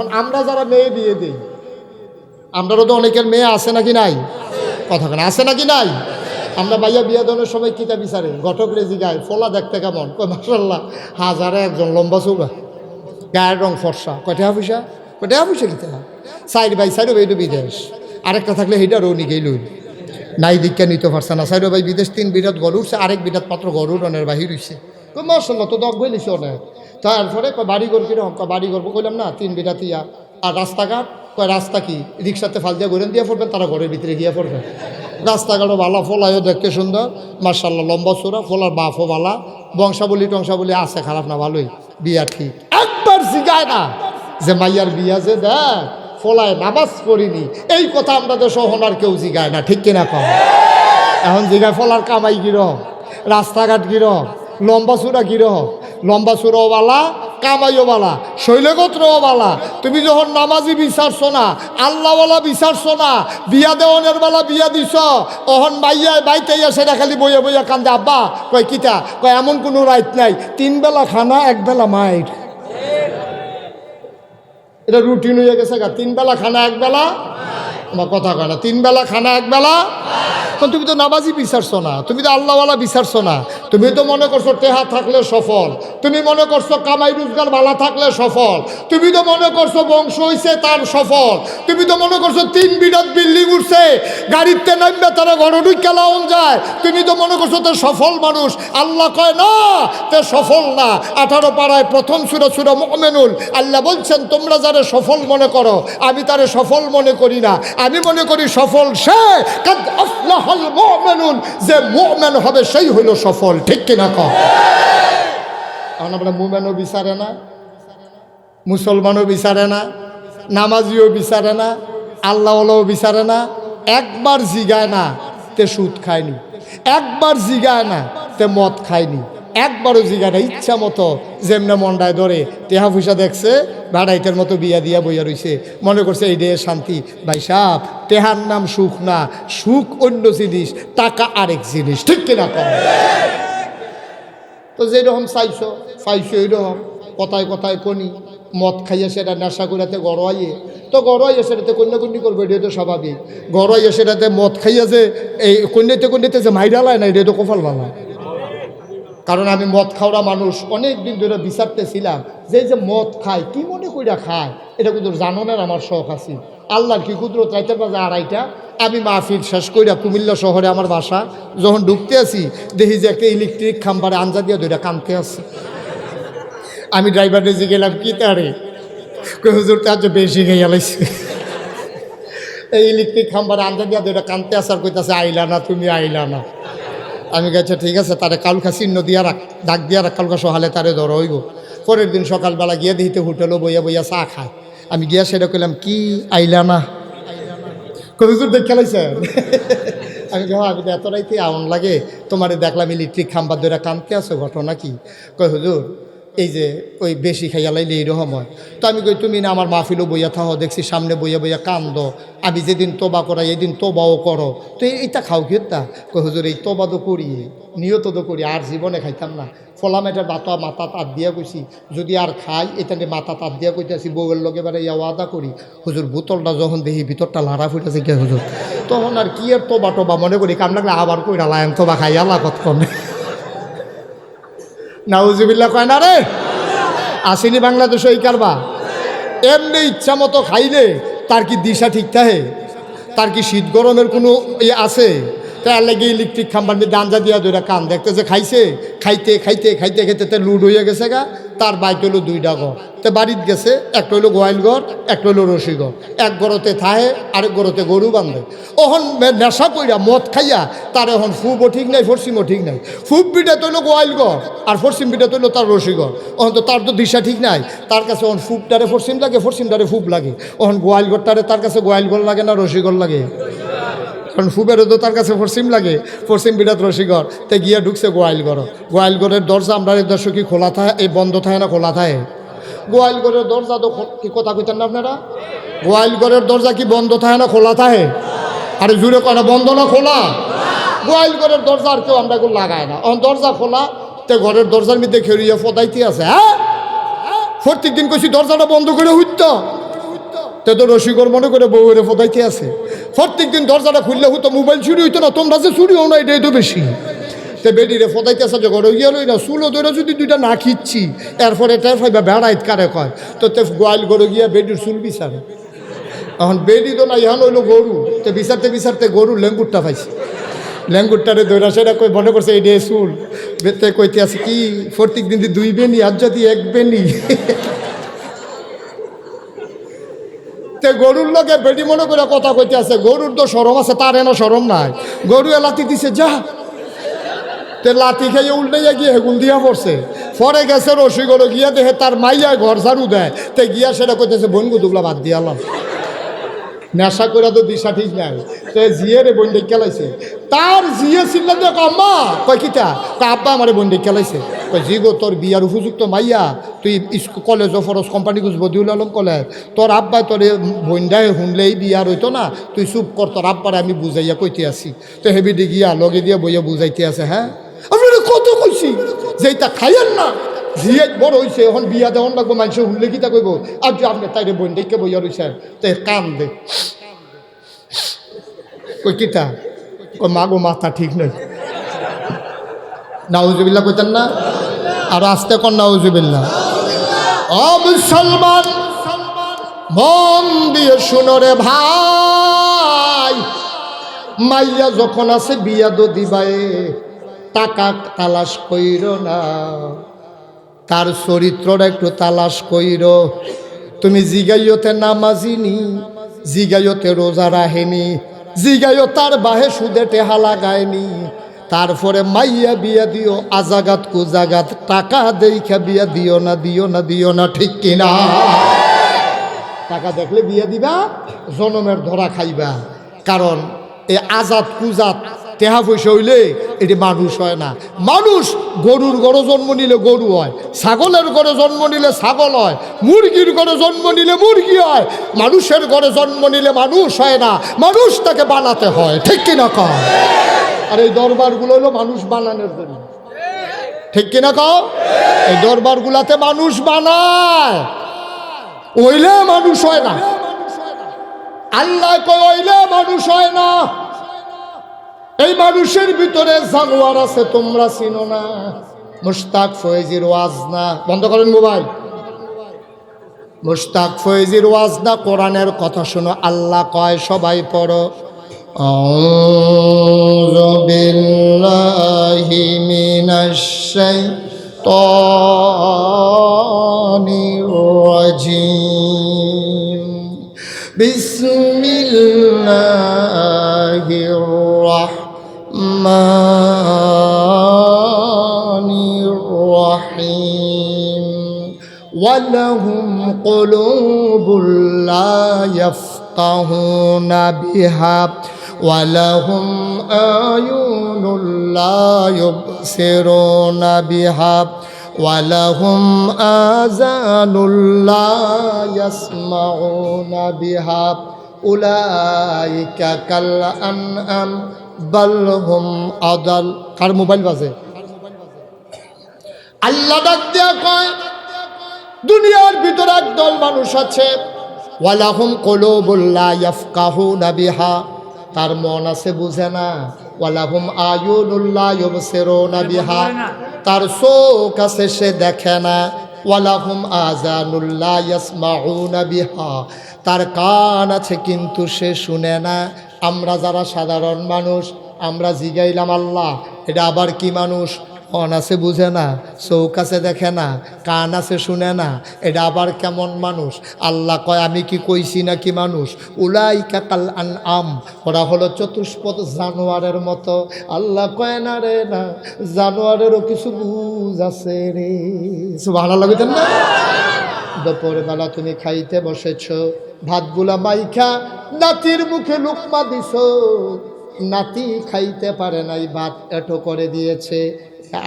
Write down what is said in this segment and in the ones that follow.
এখন আমরা যারা মেয়ে বিয়ে দিই, আমরাও তো অনেকের মেয়ে আছে নাকি নাই, কথা কেন আছে নাকি নাই? আমরা ভাইয়া বিয়া দেওয়ার সময় কিতা বিচারে ঘটক রেজি গায়ে ফোলা দেখতে কেমন, কয় মাশাআল্লাহ হাজারে একজন লম্বা চৌড়া, গায়ের রং ফর্সা, কয়টা পয়সা, কয়টা পয়সা কিতা সাইড বাই সাইড ভাই বিদেশ, আরেকটা থাকলে সেইটারও নিকেই লইল নাই দীক্ষা নিতে পারছে না, সাইড ভাই বিদেশ 3 বিরাট গরু উঠছে, আরেক বিরাট পাত্র গরু রনের বাহির হইছে, কই মাশাআল্লাহ তো দগ বইলিছে অনেক। তারপরে কয় বাড়ি ঘর কিরকম, কয় বাড়ি ঘর কইলাম না 3 বিরাট ইয়া, আর রাস্তাঘাট, কয় রাস্তা কি রিক্সাতে ফাল দিয়ে ঘুরেন দিয়ে পড়বেন, তারা ঘরের ভিতরে গিয়ে পড়বেন, রাস্তাঘাটও ভালো, ফলাইও দেখতে সুন্দর মাশাআল্লাহ, লম্বা চূড়া, ফলার বাফও ভালা, বংশাবলী টংশাবলী আছে, খারাপ না ভালোই, বিয়া ঠিক। একবার জিগায় না যে মাইয়ার বিয়া যে দেখ ফলায় নামাজ পড়িনি, এই কথা আমরা তো সহনার কেউ জিগায় না, ঠিক কিনা কম? এখন জিগায় ফলার কামাই গিরহ, রাস্তাঘাট গিরহ, লম্বা চূড়া গিরহ, লম্বা চূড়াও বালা, কামাইও বালা, শৈলগোত্রও বালা। তুমি যখন নামাজি বিচারছো না, আল্লাহওয়ালা বিচারছো না, বিয়া দেওয়ানের বেলা বিয়া দিছ, অহন মাইয়া বাইতে সেটা খালি বইয়া বইয়া কান্দে, আব্বা কয় কিতা, কয় এমন কোনো রাইট নাই, 3 বেলা খানা 1 বেলা মাইর, এটা রুটিন হয়ে গেছে গা, 3 বেলা খানা 1 বেলা, আমার কথা কয় না, 3 বেলা খানা 1 বেলা। তুমি তো নামাজি বিচারছো না, তুমি তো আল্লাহওয়ালা বিচারছো না, তুমি তো মনে করছো টেহা থাকলে সফল, তুমি মনে করছো কামাই রোজগার ভালো থাকলে সফল, তুমি তো মনে করছো বংশ হইছে তার সফল, তুমি তো মনে করছো 3 বিরাট বিল্ডিং উঠছে, গাড়িতে নামবে তারা ঘর ঢুকে লাউন যায়, তুমি তো মনে করছো তো সফল মানুষ। আল্লাহ কয় না তে সফল না। 18 পাড়ায় প্রথম সূরা মুমিনুন আল্লাহ বলছেন তোমরা যারা সফল মনে করো আমি তারে সফল মনে করি না, আমি মনে করি সফল সে কাদ আফলাহ মুমিনুন, যে মুমিন হবে সেই হলো সফল, ঠিক কিনা কও? আমরা মুমিনও বিচারে না, মুসলমানও বিচারে না, নামাজিও বিচারে না, আল্লাহওয়ালাও বিচারে না, একবার জিগায় না তে সুদ খায়নি, একবার জিগায় না তে মদ খায়নি, একবারও জিগায় না, ইচ্ছা মতো যেমনে মন্ডায় ধরে টেহা পয়সা দেখছে ভাড়াইতের মতো বিয়া দিয়া বইয়া রইছে, মনে করছে এই দিয়ে শান্তি। ভাই সাহ, টেহার নাম সুখ না, সুখ অন্য জিনিস, টাকা আরেক জিনিস, ঠিক কিনা কম? তো যেরকম চাইছো পাইছো এইরকম, কথায় কথায় কনি মদ খাইয়া সেটা নেশা করাতে গড়াইয়ে, তো গড়াইয়া সেটাতে কন্যাকন্যি করবো, এটা তো স্বাভাবিক। গড়াইয়া সেটাতে মদ খাইয়া যে এই কন্যাতে যে মাইরালায় না, এটা তো কপাল বালা। কারণ আমি মদ খাওয়া মানুষ, অনেক দিন ধরে বিচারতেছিলাম যে মদ খায় কি মনে কইরা খায়, এটা কিন্তু জানানোর আমার শখ আছে। আল্লাহর কি কুদরত, রাইতের বাজে 2:30টা, আমি মাহফিল শেষ কইরা কুমিল্লা শহরে আমার বাসা, যখন ঢুকতে আসি দেখি যে একটা ইলেকট্রিক খাম্বারে আঞ্জা দিয়া ধরে কানতে আছে। আমি ড্রাইভারে যে গেলাম কি তারে, হুজুর তার যে বেশি গাইয়া লাইছে, এই ইলেকট্রিক খাম্বারে আঞ্জা দিয়া ধরে কানতে আসার কইতাছে আইলা না তুমি, আইলা না। আমি গেছে ঠিক আছে, তারে কালকা চিহ্ন দিয়া রাখ, ডাক দিয়া রাখ, কালকা সহালে তারে ধরো হইব। পরের দিন সকালবেলা গিয়ে দিতে হোটেলও বইয়া বইয়া চা খায়, আমি গিয়া সেটা কইলাম কি আইলা না, হুজুর দেখ খেলাইছে। আমি আমি তো এত রাইতে আউন লাগে, তোমারে দেখলাম ইলেকট্রিক খাম্বার ধরে কানতে আছো, ঘটনা কি? কই হুজুর এই যে ওই বেশি খাইয়া লাইলে এইরকম হয়। তো আমি কই তুমি না আমার মাহফিলও বইয়া থাকো, দেখছি সামনে বইয়া বইয়া কান্দ, আমি যেদিন তোবা করাই এদিন তোবাও করো, তো এইটা খাও কি তা? কই হুজুর এই তোবা তো করি, নিয়ত তো করি, আর জীবনে খাইতাম না। ফলাম এটার মাথা তাত দিয়া কইছি যদি আর খাই এটা মাথা তাত দিয়া কইতেছি, বউয়ের লগে এবারে ইয়া ওয়াদা করি। হুজুর বোতলটা যখন দেখি ভিতরটা লাড়া ফুটেছে কে হুজুর, তখন আর কি আর তোবা টোবা মনে করি, কাম লাগলে আবার কইরা লাইম তোবা খাই আল্লাহ কত কমে। নাউজুবিল্লাহ কয় না রে, আসেনি বাংলাদেশে এই কারবা। এমনি ইচ্ছা মতো খাইলে তার কি দিশা ঠিক থাকে? তার কি শীত গরমের কোনো ইয়ে আছে? তার লাগে ইলেকট্রিক খাম্বার মধ্যে আঞ্জা দিয়া ধরে কান দেখতেছে, খাইছে খাইতে খাইতে খাইতে খাইতে তার লুড হইয়া গেছে গা। তার বাইক হইলো 2টা ঘর, তো বাড়িতে গেছে, একটা হইলো গোয়াল ঘর, একটা হইলো রশি ঘর। এক গরতে থাহে, আরেক গরতে গরু বাঁধে। ওহন নেশা কইরা মদ খাইয়া তার এখন ফুবও ঠিক নাই, ফরসিমও ঠিক নাই। ফুব পিঠা তৈল গোয়াল ঘর আর ফরসিম পিঠা তৈল তার রশি ঘর। ওহন তো তার তো দিশা ঠিক নাই, তার কাছে ওহন ফুবটারে ফরসিম লাগে, ফরসিমটারে ফুব লাগে। ওহন গোয়াল ঘরটারে তার কাছে গোয়াল ঘর লাগে না রশি ঘর লাগে? কারণ ফুবেরও তো তার কাছে ফরসিম লাগে, ফরসিম বিরাট রসিঘর। তে গিয়া ঢুকছে গোয়াল ঘর। গোয়াল ঘরের দরজা আমরা দর্শক কি খোলা থাকে, এই বন্ধ থাকে না খোলা থাকে? গোয়াল ঘরের দরজা তো কি কথা কইতেন না আপনারা? গোয়াল ঘরের দরজা কি বন্ধ থাকে না খোলা থাকে? আরে জুড়ে কয় না বন্ধ না খোলা? গোয়াল ঘরের দরজা আর কেউ আমরা এগুলো লাগায় না, দরজা খোলা। তে ঘরের দরজার মধ্যে খেড়িয়ে ফদাইতে আছে। হ্যাঁ প্রত্যেক দিন কইছি দরজাটা বন্ধ করে হইত, তো রসিকর মনে করে বউরে ফোদাইতে আছে। প্রত্যেক দিন দরজাটা খুললে হতো মোবাইল চুরি হইতো না, তোমরা যে চুরি হও না এটাই তো বেশি। তো বেডিরে ফোদাইতে আছে যে ঘরে গিয়ে লই না চুলো ধরে যদি দুইটা না খিচ্ছি এরপরে টের পাইবা বেড়াইত কারে কয়। তো গোয়াল গরু গিয়া বেডির চুল বিচারে। এখন বেডি তো না ইহান হইলো গরু। তো বিচারতে বিচারতে গরুর লেঙ্গুরটা পাইছে। ল্যাঙ্গুরটারে দৈরা সেটা কই মনে করছে এই ডে চুল বেতে কইতে আছে কি প্রত্যেক দিন দুই বেনি আর যদি এক বেনি। তে গরুর লগে বেডি মনে করে কথা কইতে আছে, গরুর তো সরম আছে, তার এনা সরম নাই। গরু লাতি দিছে যা, তে লাতি খেয়ে উল্টে গিয়ে হেগুল দিয়া পড়ছে। পরে গেছে রসি গরু গিয়া দেখে তার মাইয়া ঘর ঝাড়ু দেয়। তে গিয়া সেটা কইতেছে বনগু দুগলা বাদ দিয়ালাম, নেশা করে তো দিশা ঠিক নাই। তো জিয়ে রে বন্ডে খেলাইছে, তার জিয়ে চিল্লা দেখ আম্মা কয় কিতা আব্বা আমারে বন্ডে খেলাইছে। কয় জি গো তোর বিয়ার উপযুক্ত মাইয়া, তুই কলেজ ফরস কোম্পানি গুছ বদিউল আলম কলেজ, তোর আব্বাই তোর বন্ডায় শুনলেই বিয়ার হইতো না, তুই চুপ কর, তোর আব্বারে আমি বুঝাইয়া কইতে আসি। তো হেবিডি গিয়া লগে দিয়া বইয়া বুঝাইতে আছে। হ্যাঁ আপনারা কত কইছি যে এটা খাইয়েন না, জিয়ে বড় হয়েছে এখন বিয়া দেওয়ান লাগবো, মানুষ শুনলে কিতা কইব আর যে আপনি তাইরে বন্ডেকে বইয়া রয়েছেন। তো কান দে কই কিতা কই মাগো মাথা ঠিক নই। নাউজুবিল্লাহ কইতেন না, আর আস্তে কর নাউজুবিল্লাহ। ও মুসলমান মন দিয়ে শুনো রে ভাই, মাইয়া যখন আছে বিয়া দো দিবাই টাকা তালাশ কইর না, তার চরিত্রটা একটু তালাশ কইর। তুমি জিগাইয়তে নামাজিনি, জিগাইয়তে রোজা রাহেনি, জিগাইও তার বাহে সুদে টেহা লাগায়নি, তারপরে মাইয়া বিয়া দিও আজাগাত কুজাগাত, টাকা দেখা বিয়া দিও না, দিও না, দিও না, ঠিক কিনা? টাকা দেখলে বিয়া দিবা, জনমের ধরা খাইবা। কারণ এ আজাদ কুজাত টেহা পয়সা হইলে এটি মানুষ হয় না। মানুষ গরুর ঘরে জন্ম নিলে গরু হয়, ছাগলের ঘরে জন্ম নিলে ছাগল হয়, মুরগির ঘরে জন্ম নিলে মুরগি হয়। মানুষের ঘরে জন্ম নিলে মানুষ হয় না, মানুষ তাকে বানাতে হয়, ঠিক কিনা কও? আর এই দরবারগুলো হলো মানুষ বানানোর জন্য, ঠিক কিনা কও? এই দরবারগুলাতে মানুষ বানায়, ওইলে মানুষ হয় না। আল্লাহ কয় ওইলে মানুষ হয় না। এই মানুষের ভিতরে জানোয়ার আছে, তোমরা চিনো না। মুশতাক ফয়েজির ওয়াজ না, বন্ধ করেন মোবাইল। মুশতাক ফয়েজির ওয়াজ না, কোরআনের কথা শোনো। আল্লাহ কয় সবাই পড়ো, আউযু বিল্লাহি মিনাশ শাইতানির রাজিম, বিসমিল্লাহির রাহমানির রাহিম। ওয়ালাহুম কুলুবুল লা ইয়াফকাহুনা বিহা ওয়ালাহুম আয়ুনুল লা ইউবসিরুনা বিহা ওয়ালাহুম আযানুল লা ইয়াসমাউনা বিহা উলাইকা কাল আনআম বাল হুম আদাল। কার মোবাইল বাজে? আল্লাহ ডাক দিয়া কয় দুনিয়ার ভিতরে একদল মানুষ আছে, ওয়ালাহুম কুলুবুল লা ইয়াফকাহুনা বিহা, তার মন আছে বুঝে না। ওয়ালাহুম আয়ুনুল লা ইউবসিরুনা বিহা, তার চোখ আছে সে দেখে না। ওয়ালাহুম আযানুল লা ইয়াসমাউনা বিহা, তার কান আছে কিন্তু সে শুনে না। আমরা যারা সাধারণ মানুষ, আমরা জিগাইলাম আল্লাহ এটা আবার কি মানুষ? মন আছে বুঝে না, চোখ আছে দেখে না, কান আছে শুনে না, এটা আবার কেমন মানুষ? আল্লাহ কয় আমি কি কইছি নাকি মানুষ? উলাইকা কাল আনআম, ওরা হলো চতুষ্পদ জানোয়ারের মতো। আল্লাহ কয় না রে না, জানোয়ারেরও কিছু বুঝ আছে রে। সুবহানাল্লাহ কইতেন না? দুপুরবেলা তুমি খাইতে বসেছ, ভাতগুলা মাইখা নাতির মুখে লুকমা দিছ, নাতি খাইতে পারে নাই, ভাত এটো করে দিয়েছে।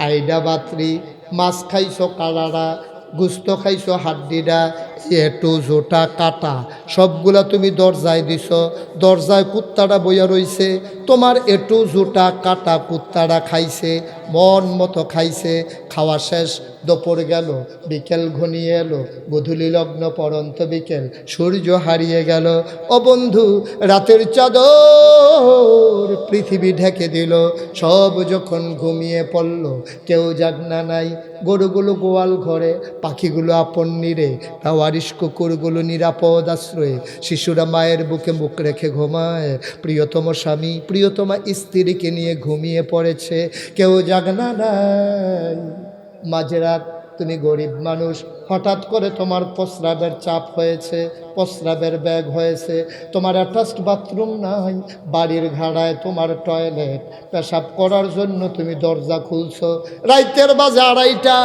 আইডা বাতরি, মাছ খাইছো কালারা, গুস্ত খাইছো হাড্ডিডা, এটু জোটা কাটা সবগুলা তুমি দরজায় দিছ, দরজায় কুত্তাটা বইয়া রইছে, তোমার এটু জোটা কাটা কুত্তাটা খাইছে, মন মতো খাইছে। খাওয়া শেষ, দুপুর গেল, বিকেল ঘনিয়ে এলো, গধূলি লগ্ন পরন্ত বিকেল, সূর্য হারিয়ে গেল। ও বন্ধু, রাতের চাদর পৃথিবী ঢেকে দিল, সব যখন ঘুমিয়ে পড়ল, কেউ জাগনা নাই। গরুগুলো গোয়াল ঘরে, পাখিগুলো আপন নীড়ে, টাওয়ারিশ কুকুরগুলো নিরাপদ আশ্রয়ে, শিশুরা মায়ের বুকে মুখ রেখে ঘুমায়। প্রিয়তম স্বামী প্রিয়তমা স্ত্রীকে নিয়ে ঘুমিয়ে পড়েছে, কেউ জাগনা নাই। মাঝরাত, তুমি গরিব মানুষ, হঠাৎ করে তোমার প্রস্রাবের চাপ হয়েছে, প্রস্রাবের ব্যাগ হয়েছে, তোমার অ্যাটাচড বাথরুম নাই, বাড়ির ঘাড়ায় তোমার টয়লেট, পেশাব করার জন্য তুমি দরজা খুলছো, রাইতের বাজে 2:30,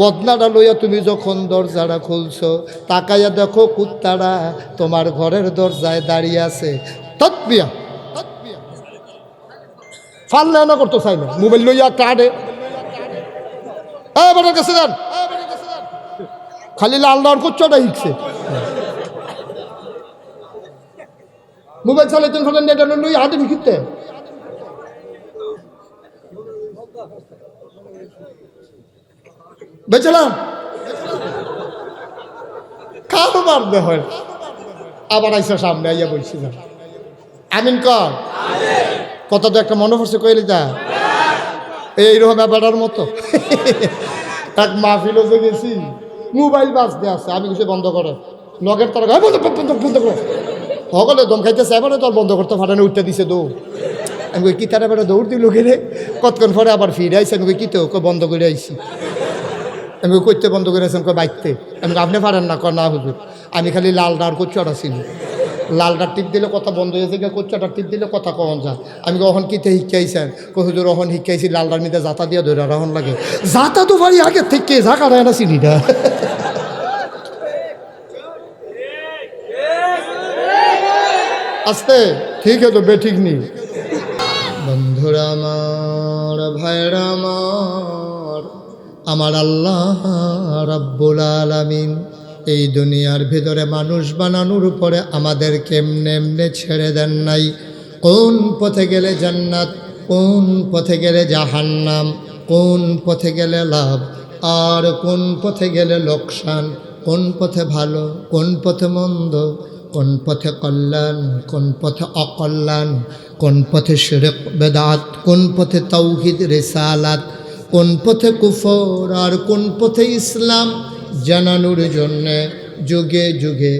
বদনাটা লইয়া তুমি যখন দরজাটা খুলছো, তাকাইয়া দেখো কুত্তারা তোমার ঘরের দরজায় দাঁড়িয়ে আছে। তৎবিয়া ফাল্লা না করতো চাই না, মোবাইল লইয়া কাটে, বেটার কাছে যান, খালি লাল দেওয়ার কুচ্চটা শিখছে, মোবাইল চালাইতেন ফেলেন নেট লই হাতে বিকিতে বেচলাম কারো মারবে হয়। আবার আইসা সামনে আইয়া বলছিলাম আমিন কর কথা তো একটা মনে পড়ছে কইলি তা এইরকম ব্যাপারটার মতো। এক মাহফিলে যে গেছি, মোবাইল বাজতে আছে, আমি কিছু বন্ধ করে লগের তারা বন্ধ করো সকলে দম খাইতেছে, এবারে তো আর বন্ধ করতে পারে না, উঠতে দিছে দৌড়। আমি কই কি তারা এবারে দৌড় দিল রে, কতক্ষণ পরে আবার ফিরে আইসি, আমি কই কি তো বন্ধ করে আইসি, আমি করতে বন্ধ করে আছেন কই বাইকতে, আমি আপনি পারেন না কর না হুজুর, আমি খালি লাল ডার কোচ্চাটা ছিল, লালটার টিপ দিলে কথা বন্ধ হয়েছে, কোচ্চাটার টিপ দিলে কথা কখন যায়। আমি কখন কিতে শিখাইছেন, হুজুর ওখন শিখাইছি লালটার মিতে জাতা দিয়ে ধরে রহন লাগে, জাতা তো ভাই আগের থেকে ঝাঁকা দেয় না চিনিটা। আস্তে ঠিক তো বেঠিক নি। বন্ধুরা আমার, ভাইরা আমার, আমার আল্লাহ রাব্বুল আলামিন এই দুনিয়ার ভিতরে মানুষ বানানোর উপরে আমাদের কেমনে এমনে ছেড়ে দেন নাই। কোন পথে গেলে জান্নাত, কোন পথে গেলে জাহান্নাম, কোন পথে গেলে লাভ আর কোন পথে গেলে লোকসান, কোন পথে ভালো, কোন পথে মন্দ, কোন পথে কল্যাণ, কোন পথে অকল্যাণ, কোন পথে শিরক বেদাত, কোন পথে তাওহীদ রিসালাত, কোন পথে কুফর আর কোন পথে ইসলাম জানানোর জন্যে যুগে যুগে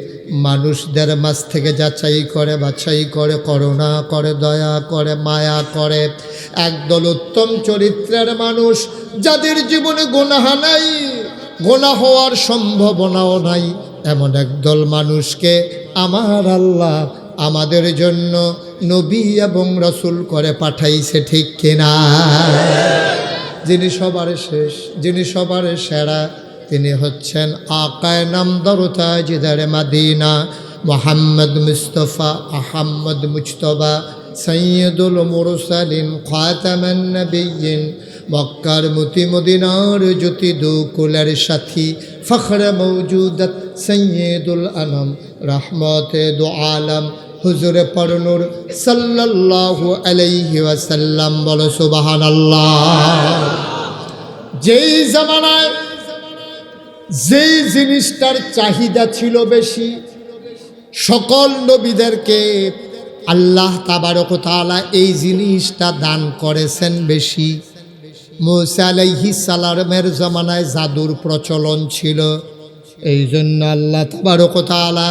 মানুষদের মাঝ থেকে যাচাই করে, বাছাই করে, করুণা করে, দয়া করে, মায়া করে একদল উত্তম চরিত্রের মানুষ, যাদের জীবনে গুনাহ নাই, গুনাহ হওয়ার সম্ভাবনাও নাই, এমন একদল মানুষকে আমার আল্লাহ আমাদের জন্য নবী এবং রাসূল করে পাঠাইছে, ঠিক কিনা? যিনি সবার শেষ, যিনি সবার সেরা, তিনি হচ্ছেন আকায়ে নামদার তাজদারে মদিনা মুহাম্মদ মুস্তাফা আহমদ মুজতবা সৈয়দুল মুরসালিন খাতামান নবিয়্যিন, মক্কার মতি মদিনার জ্যোতি দুকুলের সাথী, ফখরে মৌজুদাত সৈয়দুল আনাম, রহমতে দু আলম, হুজুরে পরনুর সাল্লাল্লাহু আলাইহি ওয়াসাল্লাম। বলো সুবহানাল্লাহ। যেই জামানায় যেই জিনিসটার চাহিদা ছিল বেশি, সকল নবীদেরকে আল্লাহ তাবারক ওয়া তাআলা এই জিনিসটা দান করেছেন বেশি। মূসা আলাইহিস সালামের জামানায় জাদুর প্রচলন ছিল, এই জন্য আল্লাহ তাবারক ওয়া তাআলা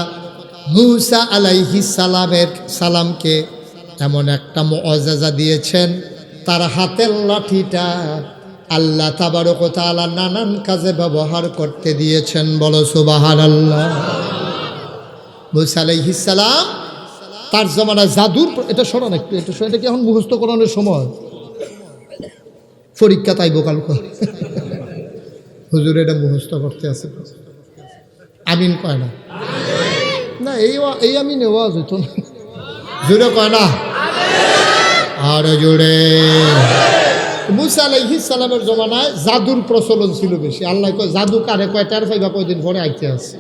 মূসা আলাইহিস সালামকে এমন একটা মুআজিজা দিয়েছেন, তার হাতের লাঠিটা আল্লাহ তাবারক ওয়া তাআলা নানান কাজে ব্যবহার করতে দিয়েছেন। বলো সুবহানাল্লাহ। মূসা আলাইহিস সালাম তার জামানায় জাদুর, এটা শোনান একটু, এটা কি এখন মুখস্থ করানোর সময়? পরীক্ষা তাই বোকাল হুজুর এটা মুখস্থ করতে আছে, আমিন কয় না, না এই আমিন ওয়াজ হইতো না, জোরে কয় না, আর জোরে। মূসা আলাইহিস সালামের জমানায় জাদুর প্রচলন ছিল বেশি। আল্লাহ কয় জাদু কারে কয়, 4-5 দিন পরে আইতে আছে।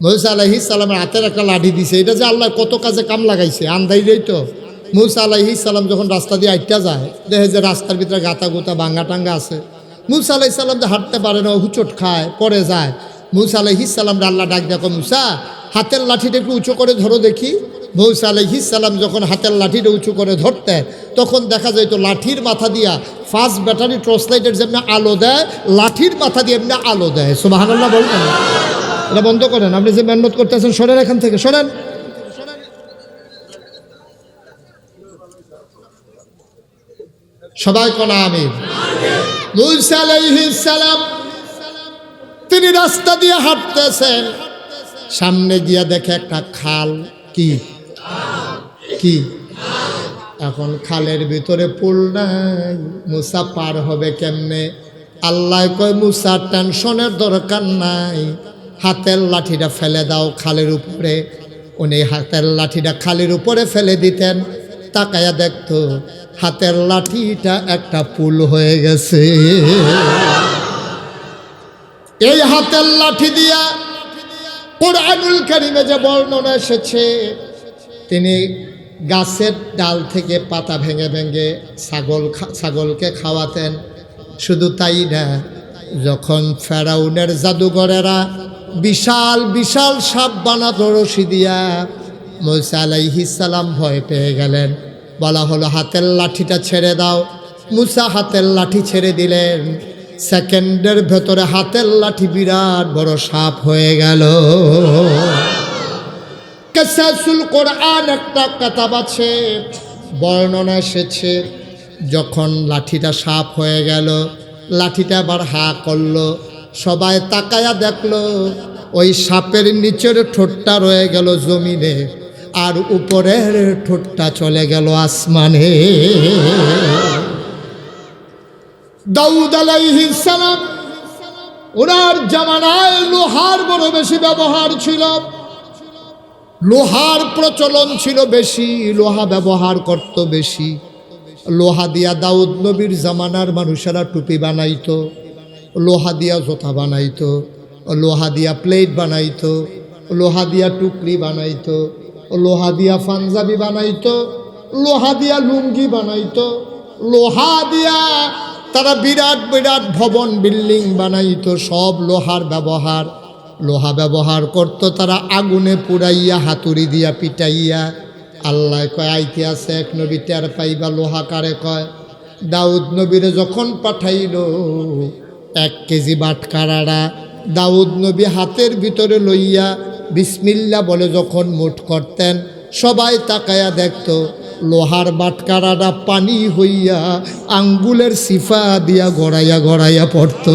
মূসা আলাইহিস সালামের হাতের একটা লাঠি দিছে, এটা যে আল্লাহ কত কাজে কাম লাগাইছে আন্দাইলেই তো। মূসা আলাইহিস সালাম যখন রাস্তা দিয়ে আইটা যায়, দেখে যে রাস্তার ভিতরে গাতা গোতা ভাঙ্গা টাঙ্গা আছে। মূসা আলাইহিস সালাম যে হাঁটতে পারে না, হুচট খায়, পড়ে যায়। মূসা আলাইহিস সালাম আল্লাহ ডাক দেখো, মূসা হাতের লাঠিটা একটু উঁচু করে ধরো দেখি। মূসা আলাইহিস সালাম যখন হাতের লাঠিটা উঁচু করে ধরতেন, তখন দেখা যায় তো লাঠির মাথা দিয়া ফাস্ট ব্যাটারি টর্চ লাইটের যেমনি আলো দেয়, লাঠির মাথা দিয়ে এমনি আলো দেয়। সুবহানাল্লাহ বলতেন। এটা বন্ধ করেন, আপনি যে মেহনত করতেছেন সরেন, এখান থেকে সরেন। সবাই কোন আমিন। মূসা আলাইহিস সালাম তিনি রাস্তা দিয়ে হাঁটতেছেন, সামনে গিয়া দেখে একটা খাল। কি কি এখন খালের ভিতরে পুল নাই, মূসা পার হবে কেমনে? আল্লাহ কয়, মূসা টেনশনের দরকার নাই, হাতের লাঠিটা ফেলে দাও খালের উপরে। উনি হাতের লাঠিটা খালের উপরে ফেলে দিতেন, তাকায়া দেখতো হাতের লাঠিটা একটা পুল হয়ে গেছে। এই হাতের লাঠি দিয়া কুরআনুল কারীমে যে বর্ণনা এসেছে, তিনি গাছের ডাল থেকে পাতা ভেঙে ভেঙে ছাগলকে খাওয়াতেন। শুধু তাই না, যখন ফেরাউনের জাদুঘরেরা বিশাল বিশাল সাপ বানাতো রশি দিয়া, মূসা আলাইহিস সালাম ভয় পেয়ে গেলেন। বলা হলো হাতের লাঠিটা ছেড়ে দাও। মূসা হাতের লাঠি ছেড়ে দিলেন, সেকেন্ডের ভেতরে হাতের লাঠি বিরাট বড় সাপ হয়ে গেল। কিসাসুল কোরআন একটা কিতাব আছে, বর্ণনা এসেছে যখন লাঠিটা সাপ হয়ে গেল, লাঠিটা আবার হা করলো, সবাই তাকায়া দেখলো ওই সাপের নিচের ঠোঁটটা রয়ে গেল জমিনে, আর উপরের ঠোঁটটা চলে গেল আসমানে। দাউদ আলাইহিস সালাম ওনার জামানায় লোহার বড় বেশি ব্যবহার ছিল, লোহার প্রচলন ছিল বেশি, লোহা ব্যবহার করত বেশি। লোহা দিয়া দাউদ নবীর জামানার মানুষেরা টুপি বানাইতো, লোহা দিয়া জোতা বানাইতো, লোহা দিয়া প্লেট বানাইতো, লোহা দিয়া টুকরি বানাইতো, লোহা দিয়া পাঞ্জাবি বানাইতো, লোহা দিয়া লুঙ্গি বানাইতো, লোহা দিয়া তারা বিরাট বিরাট ভবন বিল্ডিং বানাইতো। সব লোহার ব্যবহার, লোহা ব্যবহার করত তারা আগুনে পুড়াইয়া, হাতুড়ি দিয়া পিটাইয়া। আল্লাহ কয় আইতে আছে এক নবী টের পাইবা লোহা কারে কয়। দাউদ নবীরে যখন পাঠাইল 1 কেজি বাটকারারা, দাউদ নবী হাতের ভিতরে লইয়া বিসমিল্লা বলে যখন মুঠ করতেন, সবাই তাকায়া দেখত লোহার বাটকারাটা পানি হইয়া আঙ্গুলের সিফা দিয়া গড়াইয়া গড়াইয়া পড়ত।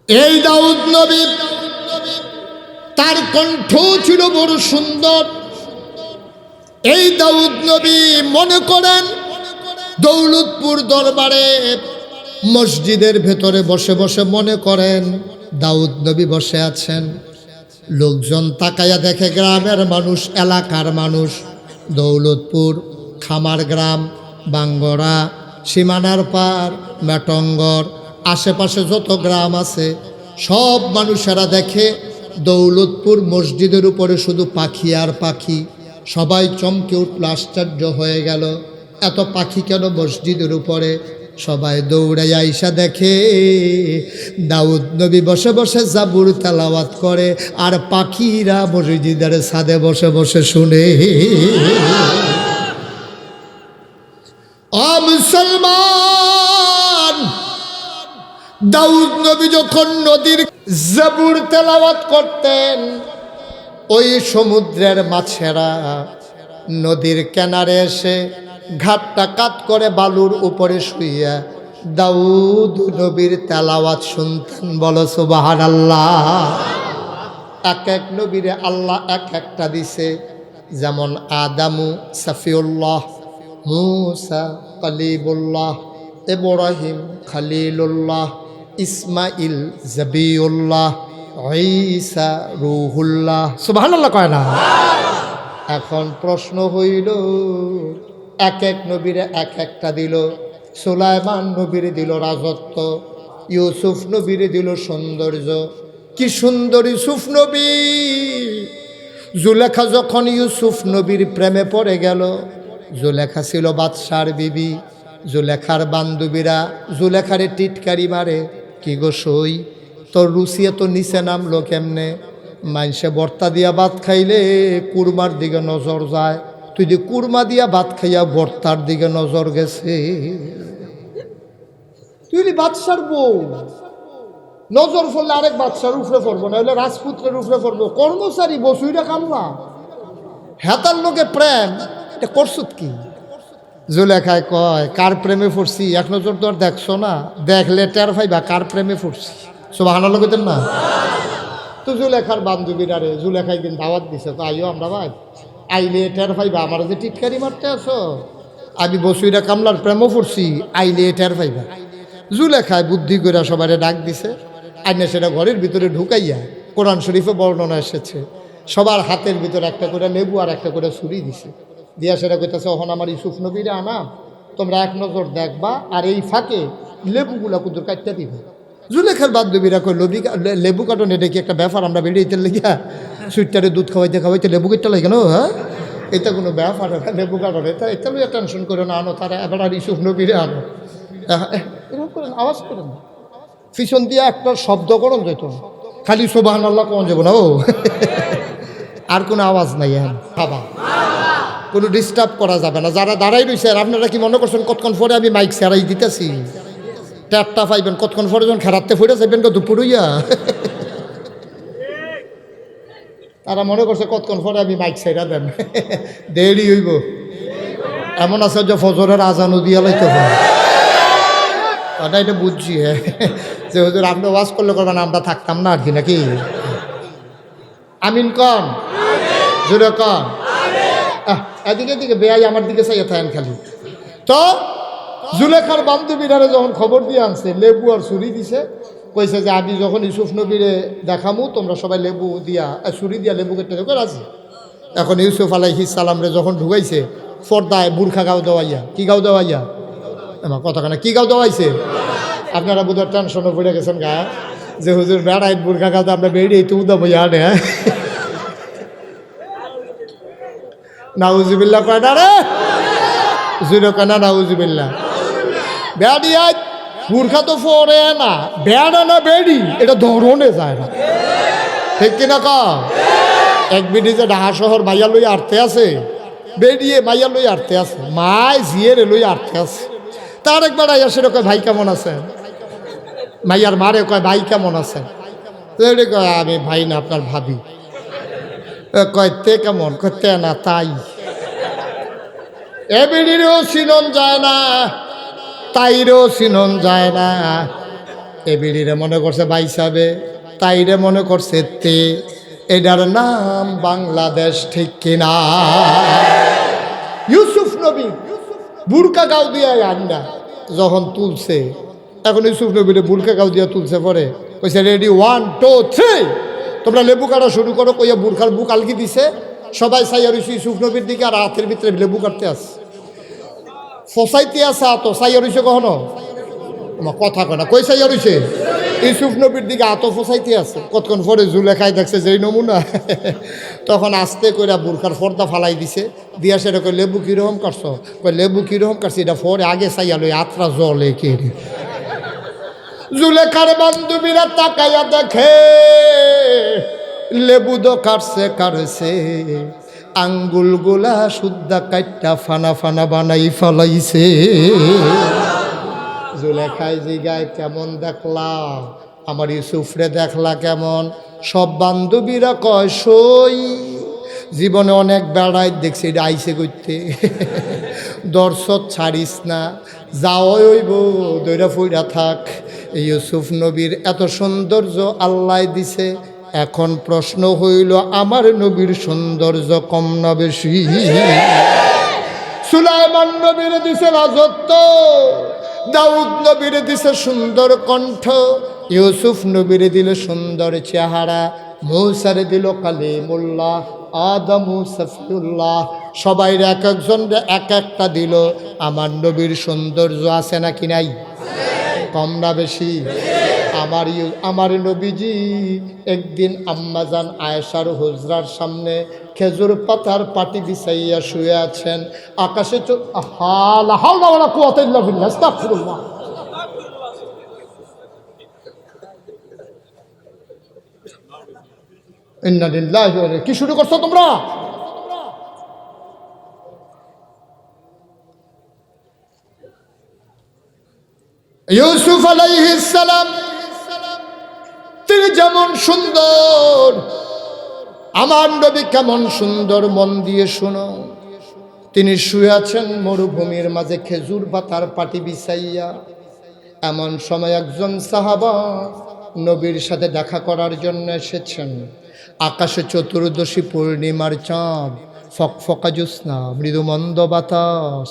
এই দাউদ নবী, তার কণ্ঠ ছিল বড় সুন্দর। এই দাউদ নবী মনে করেন দৌলতপুর দরবারে মসজিদের ভেতরে বসে বসে মনে করেন দাউদ নবী বসে আছেন। লোকজন তাকায়া দেখে গ্রামের মানুষ, এলাকার মানুষ, দৌলতপুর, খামার গ্রাম, বাঙ্গরা, সীমানার পার, মেটঙ্গর, আশেপাশে যত গ্রাম আছে সব মানুষেরা দেখে দৌলতপুর মসজিদের উপরে শুধু পাখি আর পাখি। সবাই চমকে উঠল, আশ্চর্য হয়ে গেল, এত পাখি কেন মসজিদের উপরে? সবাই দৌড়াইয়া আইসা দেখে দাউদ নবী বসে বসে জাবুর তেলাওয়াত করে, আর পাখিরা মসজিদের ছাদে বসে বসে শুনে। মুসলমান, দাউদ নবী যখন নদীর জাবুর তেলাওয়াত করতেন, ওই সমুদ্রের মাছেরা নদীর কিনারে এসে ঘাটটা কাত করে বালুর উপরে শুইয়া দাউদ নবীর তেলাওয়াত শুনতেন। বলো সুবহানাল্লাহ। এক এক নবীরে আল্লাহ এক একটা দিছে, যেমন আদামু সাফিউল্লাহ, মূসা কালিমুল্লাহ, ইব্রাহিম খলিলুল্লাহ, ইসমাইল জবিউল্লাহ, ঈসা রূহুল্লাহ। সুবহানাল্লাহ কয় না? এখন প্রশ্ন হইল, এক এক নবীরে এক একটা দিল। সুলাইমান নবীর দিল রাজত্ব, ইউসুফ নবীরে দিল সৌন্দর্য। কি সুন্দর ইউসুফ নবী! জুলেখা যখন ইউসুফ নবীর প্রেমে পড়ে গেল, জুলেখা ছিল বাদশার বিবি, জুলেখার বান্ধবীরা জুলেখারে টিটকারি মারে, কি গো সই তোর রুচিয়ে তো নিচে নামলো কেমনে? মাইনসে বর্তা দিয়া ভাত খাইলে কুরমার দিকে নজর যায়, তুই যে কুরমা দিয়া ভাত খাইয়া বর্তার দিকে নজর গেছে। তুই বাদশার বউ, নজর পড়লে আরেক বাদশার উপরে পড়বো, না হলে রাজপুত্রের উপরে পড়বো। কর্মচারী বসুইটা কামলা, হেতার লোকে প্রেম, এটা করছুত কি? জুলেখায় কয়, কার প্রেমে পড়ছি এক নজর তো আর দেখছো না, দেখলে টের পাইবা কার প্রেমে পড়ছি। সুবহানাল্লাহ কইতেন না? তো জুলেখার বান্ধবীরা রে জুলেখাই দিন দাওয়াত দিছে, তো আইও আমরা ভাই, আইলে টের পাইবা আমার যে টিটকারি মারতে আছো, আমি বসুইরা কামলার প্রেমও পড়ছি, আইলে টের পাইবা। জুলেখায় বুদ্ধি করে সবাই ডাক দিছে, আইনে সেটা ঘরের ভিতরে ঢুকাইয়া, কোরআন শরীফে বর্ণনা এসেছে, সবার হাতের ভিতরে একটা করে লেবু আর একটা করে ছুরি দিছে, দিয়া সেটা কইতেছে, ওখানে আমার ইউসুফ নবীরে আনা, তোমরা এক নজর দেখবা, আর এই ফাঁকে লেবুগুলা কুদুর কাটতে দিবে। জুলেখার বান্ধবীরা কই, লেবু কাটন, এটা কি একটা ব্যাপার? আমরা বেরিয়েতে লেগিয়া সুইটারে দুধ খাওয়াইতে খাওয়াইতে লেবু কেটে লাগে কেন? হ্যাঁ, এটা কোনো ব্যাপার না, লেবু কাটন, এটা এটা লইয়া টেনশন করে না, আনো তারা এবার আর ইউসুফ নবীরে আনো। এরকম করেন, আওয়াজ করেন, পিছন দিয়ে একটা শব্দ করুন যেত, খালি সুবহানাল্লাহ কোন যাব না, ও আর কোনো আওয়াজ নাই। খাবা কোনো ডিস্টার্ব করা যাবে না। যারা দাঁড়াই রয়েছে, আর আপনারা কি মনে করছেন কতক্ষণ পরে আমি মাইক সেরাই দিতেছি? ট্যাপটা পাইবেন কতক্ষণ পরে, যখন খেরাতে ফুটে যাবেন তো দুপুর হইয়া। তারা মনে করছে কতক্ষণ পরে আমি মাইক সেরা দেন, দেরি হইব। এমন আছে যে ফজরের আজানও দিয়া লাইতে হবে, এটা বুঝছি। হ্যাঁ, যে হুজুর আপনি ওয়াজ করলে করবেন, আমরা থাকতাম না আর কি, নাকি? আমিন কন, জোরে কন। এদিকে এদিকে বেয়াই আমার দিকে চাইয়া থাকেন খালি। তো জুলেখার বান্ধবীরা যখন খবর দিয়ে আনছে, লেবু আর ছুরি দিছে, কইছে যে আমি যখন ইউসুফ নবীরে দেখামু, তোমরা সবাই লেবু দিয়া ছুরি দিয়া লেবু কেটে করে আছে। এখন ইউসুফ আলাইহিস সালামরে যখন ঢুকাইছে, পর্দায় বুরখা গাও দেওয়াইয়া, কি গাও দেওয়াইয়া, আমার কথা কেন, কি গাও দেওয়াইছে? আপনারা বোধহয় টেনশনে পড়ে গেছেন গা, যে হুজুর বেড়াই বুরখা গাও, আমরা বেরিয়ে তো উদা বইয়া আনে। হ্যাঁ, নাউজুবিল্লাহ কয় না রে, জুড়ে কানা নাউজুবিল্লাহ। বেড়িয়া বুরখা তো পরে না, বেড়া না বেড়ি, এটা ধরনে যায় না, ঠিক কিনা ক? এক বিডি যে ঢাকা শহর মাইয়া লই আরতে আছে, বেরিয়ে মাইয়া লই আরতে আছে, মায় জিয়ের লই আরতে আছে। তার একবার আইয়া সেটা কয়, ভাই কেমন আছেন? মাইয়ার মারে কয়, ভাই কেমন আছেন? কয়, আমি ভাই না, আপনার ভাবি। কয়, তে কেমন? কয়, তে না তাই। এ বিড়িরও চিনন যায় না, তাইরেও চিনন যায় না। এ বিড়িরে মনে করছে ভাই সাবে, তাইরে মনে করছে তে। এটার নাম বাংলাদেশ, ঠিক কিনা? ইউসুফ নবী বুরকা গাও দিয়া আন্ডা যখন তুলছে, এখন ইউসুফ নবীরে বুরকা গাও দিয়া তুলছে, পরে কইছে রেডি 1 2 3, তোমরা লেবু কাটা শুরু করো। কইয়া বুরখার বুক আলগি দিছে, সবাই চাইয়া রইছে ইউসুফ নবীর দিকে, আর হাতের ভিতরে লেবু কাটতে আছে, ফসাইতে আছে। তো চাইয়া রইছে কখনো? আমার কথা কয় না, কই চাইয়া রইছে? ইউসুফ নবীর দিকে আতো ফসাইতে আছে। কতক্ষণ পরে জুলেখাই দেখছে যেই নমুনা, তখন আস্তে করে বুরখার পর্দা ফালাই দিছে, দিয়া সেটা কই, লেবু কীরকম কাটছ? কই, লেবু কীরকম কাটছি এটা পরে আগে চাইয়া লই, আত্রা জলে কে। জুলেখার বান্ধবীরা তাকাইয়া দেখে, লেবু তো কাটছে কাটছে, আঙ্গুল গোলা সুদ্ধা কাইটটা ফানা ফানা বানাই ফালাইছে। জুলেখায় জিগায়, কেমন দেখলা? আমার ইউসুফরে দেখলা কেমন? সব বান্ধবীরা কয়, সই জীবনে অনেক বেড়াই দেখছি, এটা আইসে করতে, দর্শক ছাড়িস না, যাও হইব দইরা ফুইরা থাক। ইউসুফ নবীর এত সৌন্দর্য আল্লাহ দিছে, এখন প্রশ্ন হইল, আমার নবীর সৌন্দর্য কম না বেশি? সুলাইমান নবীর দিছে রাজত্ব, দাউদ নবীর দিছে সুন্দর কণ্ঠ, ইউসুফ নবীর দিল সুন্দর চেহারা, মূসারে দিল কালিমুল্লাহ, আদম সফিউল্লাহ, সবাই এক একজন এক একটা দিল। আমার নবীর সৌন্দর্য আছে নাকি নাই? কম না বেশি? আমার নবীজি একদিন আম্মাজান আয়েশার হুজরার সামনে খেজুর পাতার পাটি বিছাইয়া শুয়ে আছেন। আকাশে লা হাওলা ওয়ালা কুওয়াতা ইল্লা বিল্লাহ, আস্তাগফিরুল্লাহ। ইন্না লিল্লাহি ওয়া ইন্না ইলাইহি। কি শুরু করছো তোমরা? ইউসুফ আলাইহিস সালাম তিনি যেমন সুন্দর, আমার নবী কেমন সুন্দর, মন দিয়ে শোনো। তিনি শুয়ে আছেন মরুভূমির মাঝে খেজুর পাতার পাটি বিছাইয়া। এমন সময় একজন সাহাবা নবীর সাথে দেখা করার জন্য এসেছেন। আকাশে চতুর্দশী পূর্ণিমার চাঁদ, ফকফকা জ্যোৎস্না, মৃদুমন্দ বাতাস।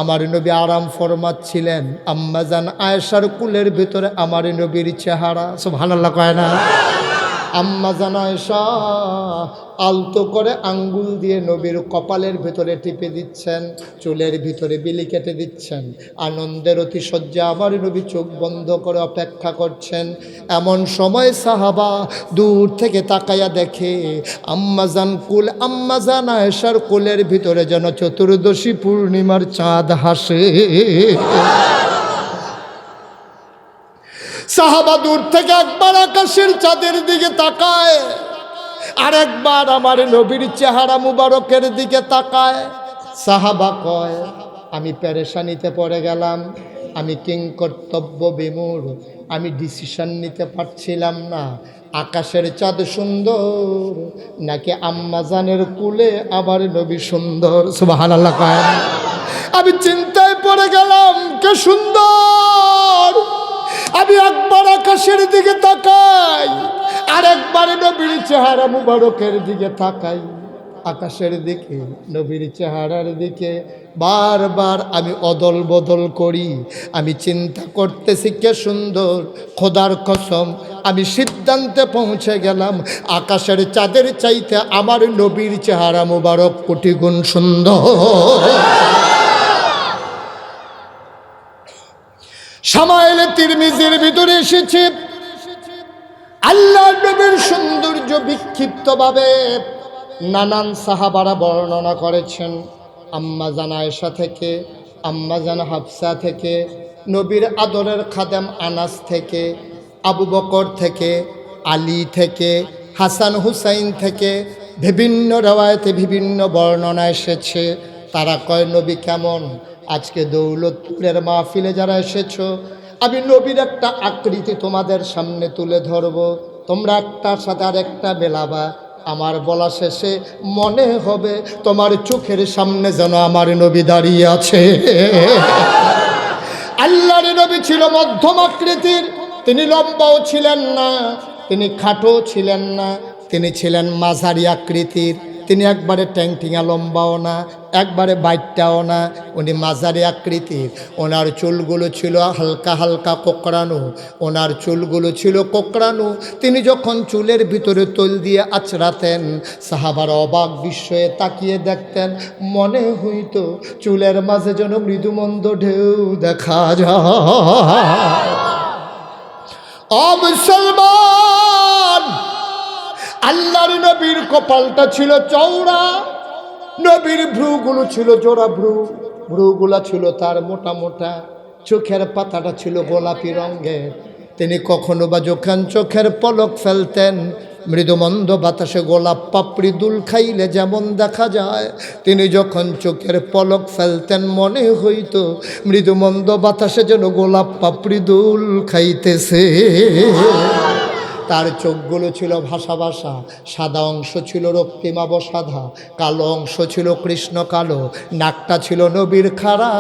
আমার নবী আরাম ফরমাচ্ছিলেন। আম্মাজান আয়েশার কুলের ভিতরে আমার নবীর চেহারা, সুবহানাল্লাহ কয় না? আম্মাজান আয়েশা আলতো করে আঙ্গুল দিয়ে নবীর কপালের ভিতরে টিপে দিচ্ছেন, চুলের ভিতরে বিলি কেটে দিচ্ছেন। আনন্দের অতিশয্যে আমার নবী চোখ বন্ধ করে অপেক্ষা করছেন। এমন সময় সাহাবা দূর থেকে তাকায়া দেখে আম্মাজান আয়েশার কোলের ভিতরে যেন চতুর্দশী পূর্ণিমার চাঁদ হাসে। সাহাবা দূর থেকে একবার আকাশের চাঁদের দিকে তাকায়, আর একবার আমার নবীর চেহারা মুবারকের দিকে তাকায়। সাহাবা কয়, আমি পেরেশানিতে পড়ে গেলাম, আমি কিংকর্তব্য বিমূঢ়, আমি ডিসিশন নিতে পারছিলাম না। আকাশের চাঁদ সুন্দর নাকি আম্মাজানের কুলে আমার নবী সুন্দর? সুবহানাল্লাহ কয়। আমি চিন্তায় পড়ে গেলাম, কে সুন্দর? আমি একবার আকাশের দিকে তাকাই, আর একবার নবীর চেহারা মুবারকের দিকে তাকাই। আকাশের দিকে, নবীর চেহারার দিকে বারবার আমি অদল বদল করি। আমি চিন্তা করতেছি কে সুন্দর। খোদার কসম আমি সিদ্ধান্তে পৌঁছে গেলাম, আকাশের চাঁদের চাইতে আমার নবীর চেহারা মুবারক কোটি গুণ সুন্দর। শামাইলে তিরমিজির ভিতরে এসেছে, আল্লাহর নবীর সৌন্দর্য বিক্ষিপ্তভাবে নানান সাহাবারা বর্ণনা করেছেন। আম্মাজান আয়েশা থেকে, আম্মাজান হাফসা থেকে, নবীর আদরের খাদেম আনাস থেকে, আবু বকর থেকে, আলী থেকে, হাসান হুসাইন থেকে বিভিন্ন রেওয়ায়েতে বিভিন্ন বর্ণনা এসেছে। তারা কয় নবী কেমন? আজকে দৌলতপুরের মাহফিলে যারা এসেছো, আমি নবীর একটা আকৃতি তোমাদের সামনে তুলে ধরব, তোমরা একটার সাথে আর একটা মেলাবা। আমার বলা শেষে মনে হবে তোমার চোখের সামনে যেন আমার নবী দাঁড়িয়ে আছে। আল্লাহর নবী ছিল মধ্যম আকৃতির, তিনি লম্বাও ছিলেন না, তিনি খাটো ছিলেন না, তিনি ছিলেন মাঝারি আকৃতির। তিনি একবারে ট্যাংটিঙা লম্বাও না, একবারে বাইটটাও না, উনি মাঝারি আকৃতির। ওনার চুলগুলো ছিল হালকা হালকা কোকড়ানো, ওনার চুলগুলো ছিল কোকড়ানো। তিনি যখন চুলের ভিতরে তৈল দিয়ে আছড়াতেন, সাহাবার অবাক বিস্ময়ে তাকিয়ে দেখতেন, মনে হইতো চুলের মাঝে যেন মৃদুমন্দ ঢেউ দেখা যায়। মুসলমান, আল্লাহর নবীর কপালটা ছিল চওড়া, নবীর ভ্রুগুলো ছিল জোড়া ভ্রুগুলা ছিল তার মোটা মোটা, চোখের পাতাটা ছিল গোলাপি রঙের। তিনি কখনো বা যখন চোখের পলক ফেলতেন, মৃদুমন্দ বাতাসে গোলাপ পাপড়ি দুল খাইলে যেমন দেখা যায়, তিনি যখন চোখের পলক ফেলতেন মনে হইতো মৃদুমন্দ বাতাসে যেন গোলাপ পাপড়ি দুল খাইতেছে। তার চোখগুলো ছিল ভাসা ভাসা, সাদা অংশ ছিল রক্তিমাব সাদা, কালো অংশ ছিল কৃষ্ণ কালো। নাকটা ছিল নবীর খাড়া,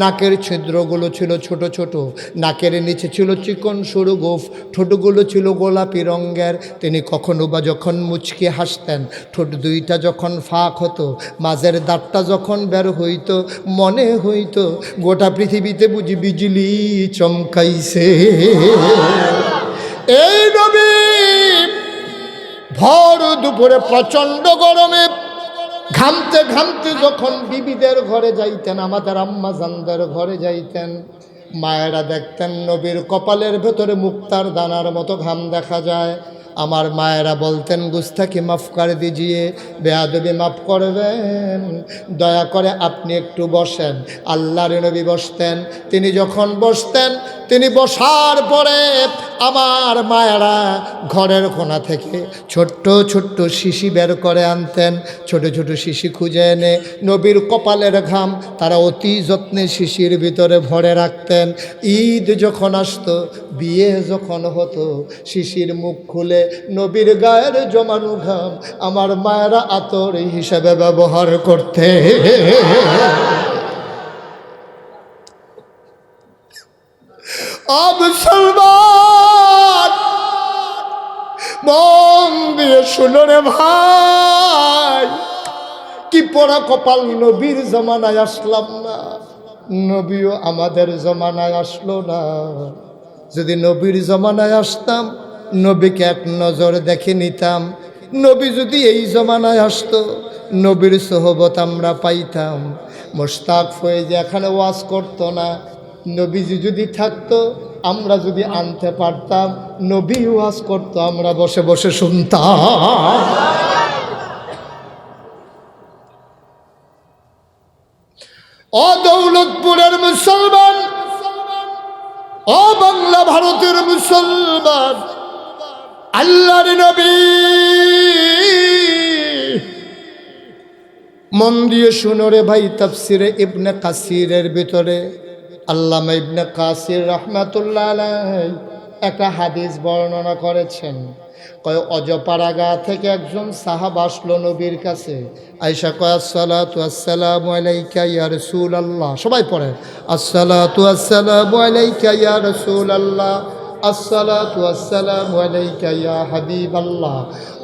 নাকের ছিদ্রগুলো ছিল ছোট ছোট, নাকের নিচে ছিল চিকন সরু গোফ, ঠোঁটগুলো ছিল গোলাপি রঙের। তিনি কখনো বা যখন মুচকি হাসতেন, ঠোঁট দুইটা যখন ফাঁক হতো, মাঝের দাঁতটা যখন বের হইতো, মনে হইতো গোটা পৃথিবীতে বুঝি বিজলি চমকাইছে। এই নবী ভর দুপুরে প্রচণ্ড গরমে ঘামতে ঘামতে যখন বিবিদের ঘরে যাইতেন, আমাদের আম্মাজানদের ঘরে যাইতেন, মায়েরা দেখতেন নবীর কপালের ভেতরে মুক্তার দানার মতো ঘাম দেখা যায়। আমার মায়েরা বলতেন গুস্তাখি মাফ করে দিজিয়ে, বেয়াদবি মাফ করবেন, দয়া করে আপনি একটু বসেন। আল্লাহর নবী বসতেন। তিনি যখন বসতেন, তিনি বসার পরে আমার মায়েরা ঘরের কোণা থেকে ছোট্ট ছোট্ট শিশি বের করে আনতেন। ছোট ছোট শিশি খুঁজে এনে নবীর কপালের ঘাম তারা অতি যত্নে শিশির ভিতরে ভরে রাখতেন। ঈদ যখন আসতো, বিয়ে যখন হতো, শিশির মুখ খুলে নবীর গায়ের জমানো ঘাম আমার মায়েরা আতর হিসেবে ব্যবহার করতে। মুসলমান মন দিয়ে শুনো রে ভাই, কি পড়া কপাল, নবীর জমানায় আসলাম না, নবীও আমাদের জমানায় আসলো না। যদি নবীর জমানায় আসতাম, নবীকে এক নজর দেখে নিতাম। নবী যদি এই জমানায় আসতো, নবীর সোহবত আমরা পাইতাম। মোশতাক ফয়েজ এখানে ওয়াজ করতো না, নবীজি যদি থাকতো, আমরা যদি আনতে পারতাম, নবী ওয়াজ করতো, আমরা বসে বসে শুনতাম। ও দৌলতপুরের মুসলমান, ও বাংলা ভারতের মুসলমান, আল্লাহর নবী, মন দিয়ে শুনো রে ভাই। তাফসিরে ইবনে কাসিরের ভিতরে আল্লামা ইবনে কাসির রাহমাতুল্লাহ আলাইহি একটা হাদিস বর্ণনা করেছেন। কয় অজপাড়াগা থেকে একজন সাহাবা আসলো নবীর কাছে। আয়েশা কয় আসসালাতু আসসালামু আলাইকা ইয়া রাসূলুল্লাহ। সবাই পড়ে আসসালাতু আসসালামু আলাইকা ইয়া রাসূলুল্লাহ, আসসালাতু আসসালামু আলাইকা ইয়া হাবিবাল্লাহ,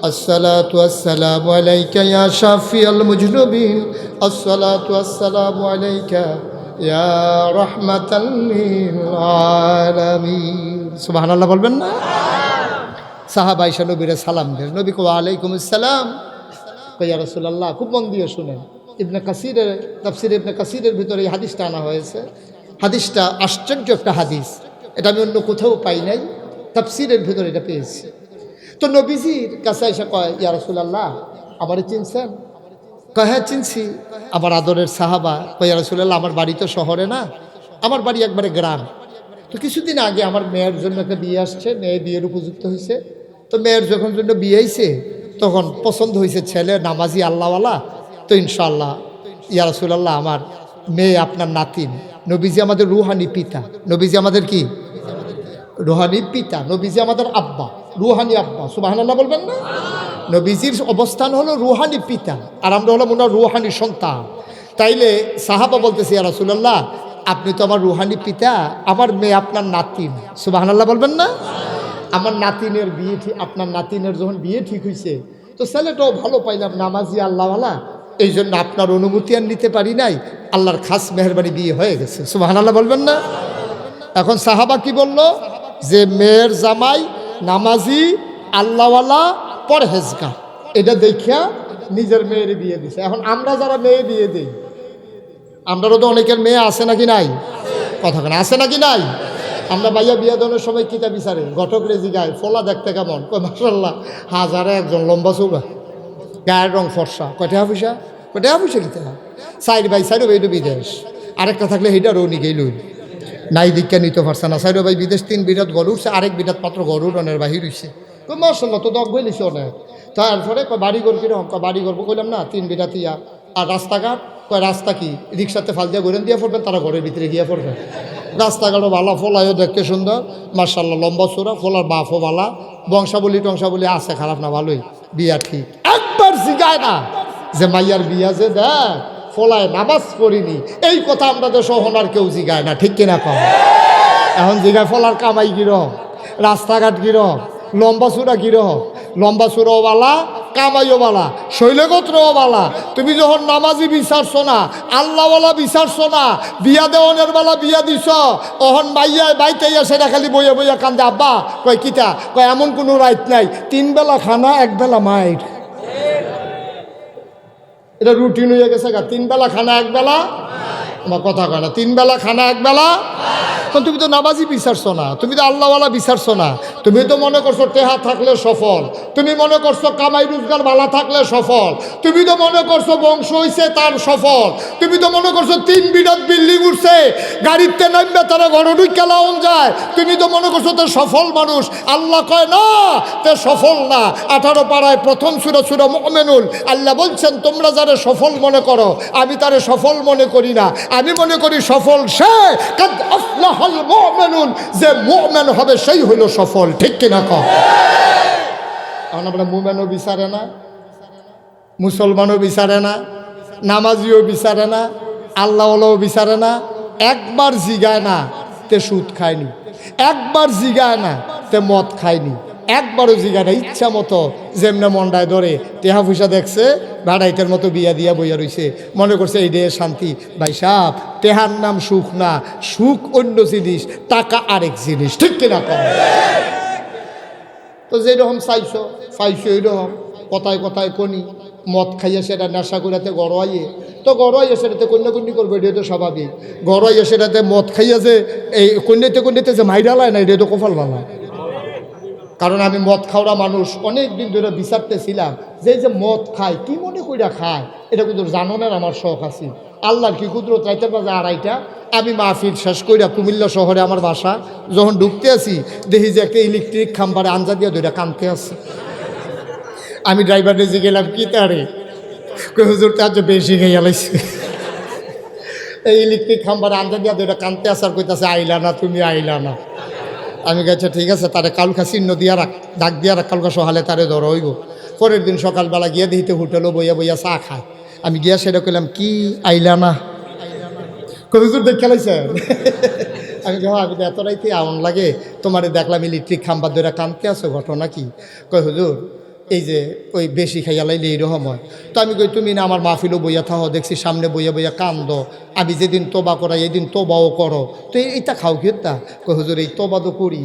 আসসালাতু আসসালামু আলাইকা ইয়া শাফিয়াল মুজনুবিন, আসসালাতু আসসালামু আলাইকা ইয়া রাহমাতাল লিল আলামিন। সুবহানাল্লাহ বলবেন না? সাহাবা আয়েশা নবীরে সালাম দেন। নবী কো ওয়ালাইকুম আসসালাম। ইয়া রাসূলুল্লাহ, খুব মন দিয়ে শুনেন। ইবনে কাসিরের তাফসীর ইবনে কাসিরের ভিতরে এই হাদিসটা আনা হয়েছে। হাদিসটা আশ্চর্য একটা হাদিস, এটা আমি অন্য কোথাও পাই নাই, তাফসীরের ভিতরে এটা পেয়েছি। তো নবীজির কাছে এসে কয় ইয়া রাসূলুল্লাহ, আমারে চিনছেন? কয় হ্যাঁ চিনছি। আমার আদরের সাহাবা। কয় ইয়া রাসূলুল্লাহ, আমার বাড়ি তো শহরে না, আমার বাড়ি একবারে গ্রাম। তো কিছুদিন আগে আমার মেয়ের জন্য একটা বিয়ে আসছে, মেয়ে বিয়ের উপযুক্ত হয়েছে। তো মেয়ের যখন জন্য বিয়ে হয়েছে, তখন পছন্দ হয়েছে ছেলে নামাজি আল্লাহওয়ালা। তো ইনশাআল্লাহ ইয়া রাসূলুল্লাহ, আমার মেয়ে আপনার নাতিন। নবীজি আমাদের রুহানি পিতা। নবীজি আমাদের কি? রুহানি পিতা। নবীজি আমাদের আব্বা, রুহানি আব্বা। সুবহানাল্লাহ বলবেন না? নবীজির অবস্থান হলো রুহানি পিতা, আর আমরা হলাম ওনার রুহানি সন্তান। তাইলে সাহাবা বলতেছে ইয়া রাসূলুল্লাহ, আপনি তো আমার রুহানি পিতা, আমার মেয়ে আপনার নাতিন। সুবহানাল্লাহ বলবেন না? আমার নাতিনের বিয়ে ঠিক, আপনার নাতিনের যখন বিয়ে ঠিক হয়েছে, তো ছেলেটাও ভালো পাইলাম, নামাজি আল্লাহওয়ালা, এই জন্য আপনার অনুমতি আর নিতে পারি নাই, আল্লাহর খাস মেহরবানি বিয়ে হয়ে গেছে। সুবহানাল্লাহ বলবেন না? এখন সাহাবা কি বলল? যে মেয়ের জামাই নামাজি আল্লাহওয়ালা পরহেজগার, এটা দেখিয়া নিজের মেয়ের বিয়ে দিছে। এখন আমরা যারা মেয়ে বিয়ে দিই, আমরাও তো অনেকের মেয়ে আছে নাকি নাই? কথা কেন আছে নাকি নাই? আমরা ভাইয়া বিয়া দেওয়ার সময় কিতা বিচারে, ঘটক রেজি গায়ে ফলা দেখতে কেমন? কয় মাশাআল্লাহ, হাজারে একজন, লম্বা চৌড়া, গায়ের রং ফর্সা। কয়টা পয়সা? কয়টা পয়সা কিতা? সাইড বাই সাইড ভাই বিদেশ, আরেকটা থাকলে সেইটা রৌনি গেইলই নাই দীক্ষা নিতে পারছে না। সাইড ভাই বিদেশ 3 বিরাট গরু উঠছে, আরেক বিরাট মাত্র গরু রনের বাহির হইছে। তো মাশাআল্লাহ, তো দগ বলিছে অনেক। তারপরে কয় বাড়িঘর কিরকম? কয় বাড়িঘর কইলাম না 3 বিরাট ইয়া। আর রাস্তাঘাট? কয় রাস্তা কি রিক্সাতে ফাল দিয়ে ঘুরেন দিয়ে পড়বেন, তারা ঘরের ভিতরে গিয়ে পড়বেন। রাস্তাঘাটও ভালো, ফলাইও দেখতে সুন্দর, মাশাআল্লাহ, লম্বা চোরা, ফলার বাফও ভালা, বংশাবলী টংশাবলী আছে, খারাপ না, ভালোই, বিয়া ঠিক। একবার জিগায় না যে মাইয়ার বিয়া যে দেখ ফলায় নামাজ পড়িনি, এই কথা আমরা তো সহনার কেউ জিগায় না, ঠিক কিনা কম? এখন জিগায় ফলার কামাই গিরহ, রাস্তাঘাট গিরহ, লম্বা চূড়া গিরহ, লম্বা চূড়াও বালা, কামাইও বালা, শৈলগোত্রও বালা। তুমি যখন নামাজি বিচারছো না, আল্লাহওয়ালা বিচারছো না, বিয়া দেওয়ানের বেলা বিয়া দিছ, অহন মাইয়া বাইতাইয়া সেটা খালি বইয়া বইয়া কান্দে। আব্বা কয় কিতা? কয় এমন কোনো রাইট নাই, 3 বেলা খানা 1 বেলা মাইর। এটা রুটিন হয়ে গেছে গা, 3 বেলা খানা 1 বেলা। আমার কথা কয় না, 3 বেলা খানা 1 বেলা। তখন তুমি তো নামাজি বিচারছো না, তুমি তো আল্লাহওয়ালা বিচারছো না। তুমি তো মনে করছো টেহা থাকলে সফল, তুমি মনে করছো কামাই রোজগার ভালো থাকলে সফল, তুমি তো মনে করছো বংশ হইছে তার সফল, তুমি তো মনে করছো 3 বিরাট বিল্ডিং উঠছে, গাড়িতে নামবে তারা ঘরে ঢুকে লাউন যায়, তুমি তো মনে করছো তো সফল মানুষ। আল্লাহ কয় না, তে সফল না। 18 পাড়ায় প্রথম সূরা সূরা মুমিনুন আল্লাহ বলছেন, তোমরা যারা সফল মনে করো আমি তারে সফল মনে করি না, আমি মনে করি সফল সে কাদ আফলাহাল মুমিনুন, যে মুমিন হবে সেই হলো সফল। ঠিক কিনা কও? এখন আমরা মুমিনও বিচারে না, মুসলমানও বিচারে না, নামাজিও বিচারে না, আল্লাহওয়ালাও বিচারে না। একবার জিগায় না তে সুদ খায়নি, একবার জিগায় না তে মদ খায়নি, একবারও জিগায় না। ইচ্ছা মতো যেমনে মন্ডায় ধরে টেহা পয়সা দেখছে ভাড়াইটার মতো বিয়া দিয়া বইয়া রইছে, মনে করছে এই ডে শান্তি। ভাই সাহেব, টেহার নাম সুখ না, সুখ অন্য জিনিস, টাকা আরেক জিনিস। ঠিক কিনা কম? তো যেরকম চাইছো পাইছো এইরকম কথায় কথায় কনি, মদ খাইয়া সেটা নেশা করাতে গড়াইয়ে, তো গড়াইয়া সেটাতে কন্যাকন্যা করবে, এটা তো স্বাভাবিক। গড়াইয়া সেটাতে মদ খাইয়া যে এই কন্যাতে যে মাইরালায় না, এটা তো কপাল বালা। কারণ আমি মদ খাওয়া মানুষ অনেক দিন ধরে বিচারতেছিলাম যে এই যে মদ খায় কি মনে কইরা খায়, এটা কিন্তু জানানোর আমার শখ আছে। আল্লাহর কি কুদরত, রাইতের বাজে 2:30 আমি মাহফিল শেষ কইরা কুমিল্লা শহরে আমার বাসা যখন ঢুকতে আসি, দেখি যে একটা ইলেকট্রিক খাম্বারে আঞ্জা দিয়া ধরে কানতে আছে। আমি ড্রাইভারে যে গেলাম, কি তারে কই হুজুর তার যে বেশি খেয়ে লাইছে। এই ইলেকট্রিক খাম্বারে আঞ্জা দিয়া ধরে কানতে আসার কইতাছে, আইলা না তুমি, আইলা না। আমি গেছি ঠিক আছে, তারে কালকা চিহ্ন দিয়া রাখ, ডাক দিয়া রাখ, কালকা সকালে তারে ধর হইব। পরের দিন সকালবেলা গিয়ে দিতে হোটেলও বইয়া বইয়া চা খায়। আমি গিয়া সেটা কইলাম, কি আইলা না? হুজুর দেখ খেলাইছে। আমি আমি এত রাইতে আউন লাগে, তোমারে দেখলাম ইলেকট্রিক খাম্বার ধরে কানতে আছো, ঘটনা কি? কই হুজুর এই যে ওই বেশি খাইয়া লাইলে এইরকম হয়। তো আমি কই তুমি না আমার মাহফিলও বইয়া থাও, দেখছি সামনে বইয়া বইয়া কান্দ, আমি যেদিন তোবা করাই এদিন তোবাও করো, তো এইটা খাও কি? তা কই হুজুর এই তোবা তো করি,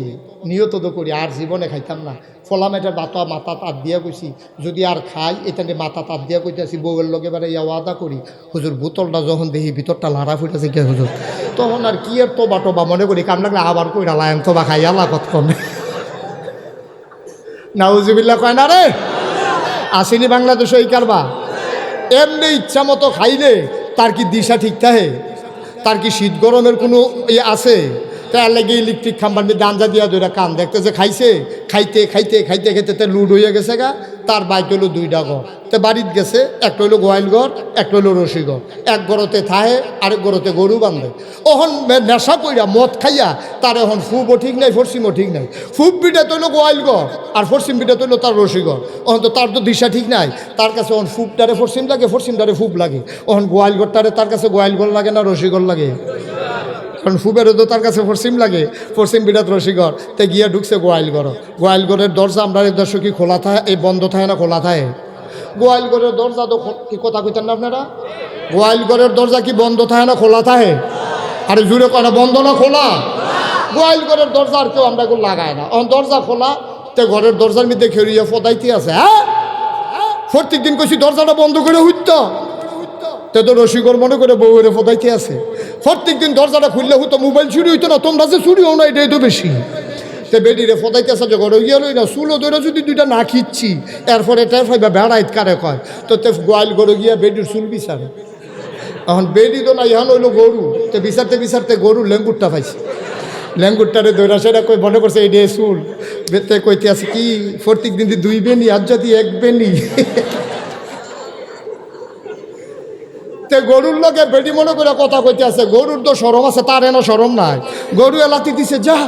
নিয়ত তো করি, আর জীবনে খাইতাম না। ফলামেটার বাতা মাথা তাত দিয়া কইছি, যদি আর খাই এটা মাথা তাত দিয়া কইতেছি, বউয়ের লগে এবারে ইয়া ওয়াদা করি। হুজুর বোতলটা যখন দেখি ভিতরটা লাড়া ফুটেছে কে হুজুর, তখন আর কি আর তোবা টোবা মনে করি, কাম লাগলে আবার কইরা লাইন তোবা খাই আল্লাহ কত কমে। নাউজুবিল্লাহ কয় না রে, আসেনি বাংলাদেশে এই কারবা। এমনি ইচ্ছা মতো খাইলে তার কি দিশা ঠিক থাকে? তার কি শীত গরমের কোনো আছে? তার লাগে ইলেকট্রিক খাম্বার মধ্যে আঞ্জা দিয়া ধরে কান দেখতে যে খাইছে, খাইতে খাইতে খাইতে খাইতে তার লুড হয়ে গেছে গা। তার বাইক হলো 2টা ঘর, তো বাড়িতে গেছে, একটা হইলো গোয়াল ঘর, একটা হইলো রশি ঘর। এক ঘরতে থাহে, আরেক ঘরতে গরু বাঁধে। ওহন নেশা কইরা মদ খাইয়া তার এখন ফুবও ঠিক নাই, ফরসিমও ঠিক নাই। ফুব পিঠা তৈলো গোয়াল ঘর আর ফরসিম পিঠা তৈলো তার রশি ঘর। ওহন তো তার তো দিশা ঠিক নাই, তার কাছে ওহন ফুবটারে ফরসিম লাগে, ফরসিমটারে ফুব লাগে। ওহন গোয়াল ঘরটারে তার কাছে গোয়াল ঘর লাগে না রশি ঘর লাগে? কারণ ফুবেরও তো তার কাছে ফরসিম লাগে, ফরসিম বিরাট রসিঘর। তে গিয়া ঢুকছে গোয়ালঘর। গোয়ালঘরের দরজা আমরা দর্শক কি খোলা থাকে, এই বন্ধ থাকে না খোলা থাকে? গোয়ালঘরের দরজা তো কি কথা কইতেন না আপনারা? গোয়ালঘরের দরজা কি বন্ধ থাকে না খোলা থাকে? আরে জুড়ে কয় না, বন্ধ না খোলা? গোয়ালঘরের দরজা আর কেউ আমরা এগুলো লাগায় না, দরজা খোলা। তে ঘরের দরজার মধ্যে খেড়িয়া ফদাইতে আছে। হ্যাঁ, প্রত্যেক দিন কইছি দরজাটা বন্ধ করে হইত, তে তো রসিকর মনে করে বউরে ফদাইতে আছে। প্রত্যেক দিন দরজাটা খুললে হতো, মোবাইল চুরি হইতো না, তোমরা যে চুরি হও না এটাই তো বেশি। তে বেডিরে ফদাইতে আছে যে ঘরে গিয়ে লই না, চুলো ধরে যদি 2টা না খিচ্ছি এরপরে টের ফাইবা বেড়াইত কারে কয়। তো তে গোয়াল ঘরে গিয়া বেডির চুল বিচারে। এখন বেডি তো না, ইহান হইলো গরু। তো বিচারতে বিচারতে গরু লেঙ্গুরটা পাইছে, ল্যাঙ্গুরটারে দৌড়া সেটা কই মনে করছে এই ডে চুল বেতে কইতে আছে কি, প্রত্যেক দিন 2 বেনি আর যদি 1 বেনি। তে গরুর লগে বেডি মনে করে কথা কইতে আছে, গরুর তো সরম আছে, তার এনে সরম নাই। গরু লাতি দিছে যা,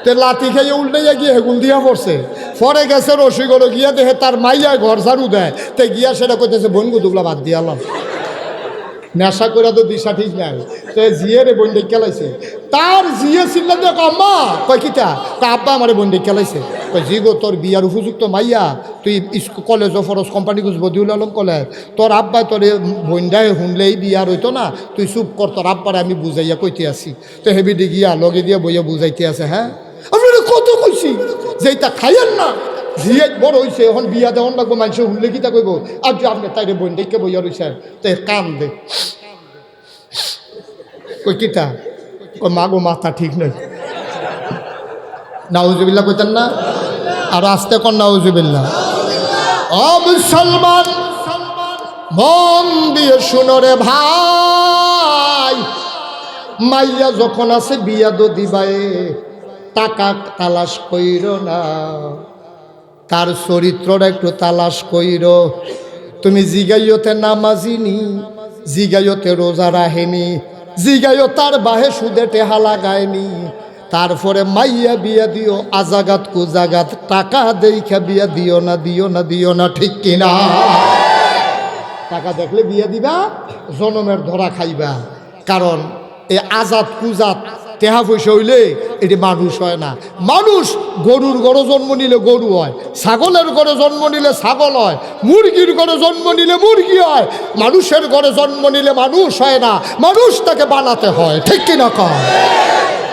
তে লাতি খেয়ে উল্টে গিয়ে হেগুন দিয়া পড়ছে। পরে গেছে রসিগর গিয়া দেখে তার মাইয়া ঘর ঝাড়ু দেয়, তে গিয়া সেটা কইতেছে বনগু দুগলা বাদ দিয়ালাম, নেশা করে তো দিশা ঠিক নাই। তো জিয়ে রে বন্ডে খেলাইছে, তার জিয়ে ছিল দেখ আম্মা কয় কিতা, আব্বা আমার বন্ডে খেলাইছে। কয় জি গো, তোর বিয়ার উপযুক্ত মাইয়া, তুই কলেজ ফরস কোম্পানি গুজ বদিউল আলম কলেজ, তোর আব্বাই তোর বন্ডায় শুনলেই বিয়ার হইতো না, তুই চুপ কর, তোর আব্বারে আমি বুঝাইয়া কইতে আসি। তো হেবিডি গিয়া লগে দিয়া বইয়া বুঝাইতে আছে। হ্যাঁ, আপনারা কত কইছি যে এটা খাইয়েন না, জিয়ে বড় হয়েছে, এখন বিয়া দেওয়ান লাগবো, মানুষের শুনলে কিতা কইব, আর যে আপনি তাইরে বন্ডেকে বইয়া রয়েছেন। তো কান দে কই কিতা কই মাগো মাথা ঠিক নয় নাউজুবিল্লাহ কইতেন না আর আস্তে কোন নাউজুবিল্লাহ ও মুসলমান মন দিয়ে শুনো রে ভাই মাইয়া যখন আছে বিয়া দো দিবায়ে টাকা তালাশ কইর না তার চরিত্রটা একটু তালাশ কইর তুমি জিগাইয়তে নামাজিনি জিগাইয়তে রোজা রাহেনি জিগাইও তার বাহে সুদে টেহা লাগায়নি তারপরে মাইয়া বিয়া দিও আজাগাত কুজাগাত টাকা দেইখা বিয়া দিও না দিও না দিও না ঠিক কিনা টাকা দেখলে বিয়া দিবা জনমের ধরা খাইবা কারণ এই আজাদ কুজাত টেহা পয়সা হইলে এটি মানুষ হয় না মানুষ গরুর ঘরে জন্ম নিলে গরু হয় ছাগলের ঘরে জন্ম নিলে ছাগল হয় মুরগির ঘরে জন্ম নিলে মুরগি হয় মানুষের ঘরে জন্ম নিলে মানুষ হয় না মানুষ তাকে বানাতে হয় ঠিক কিনা কয়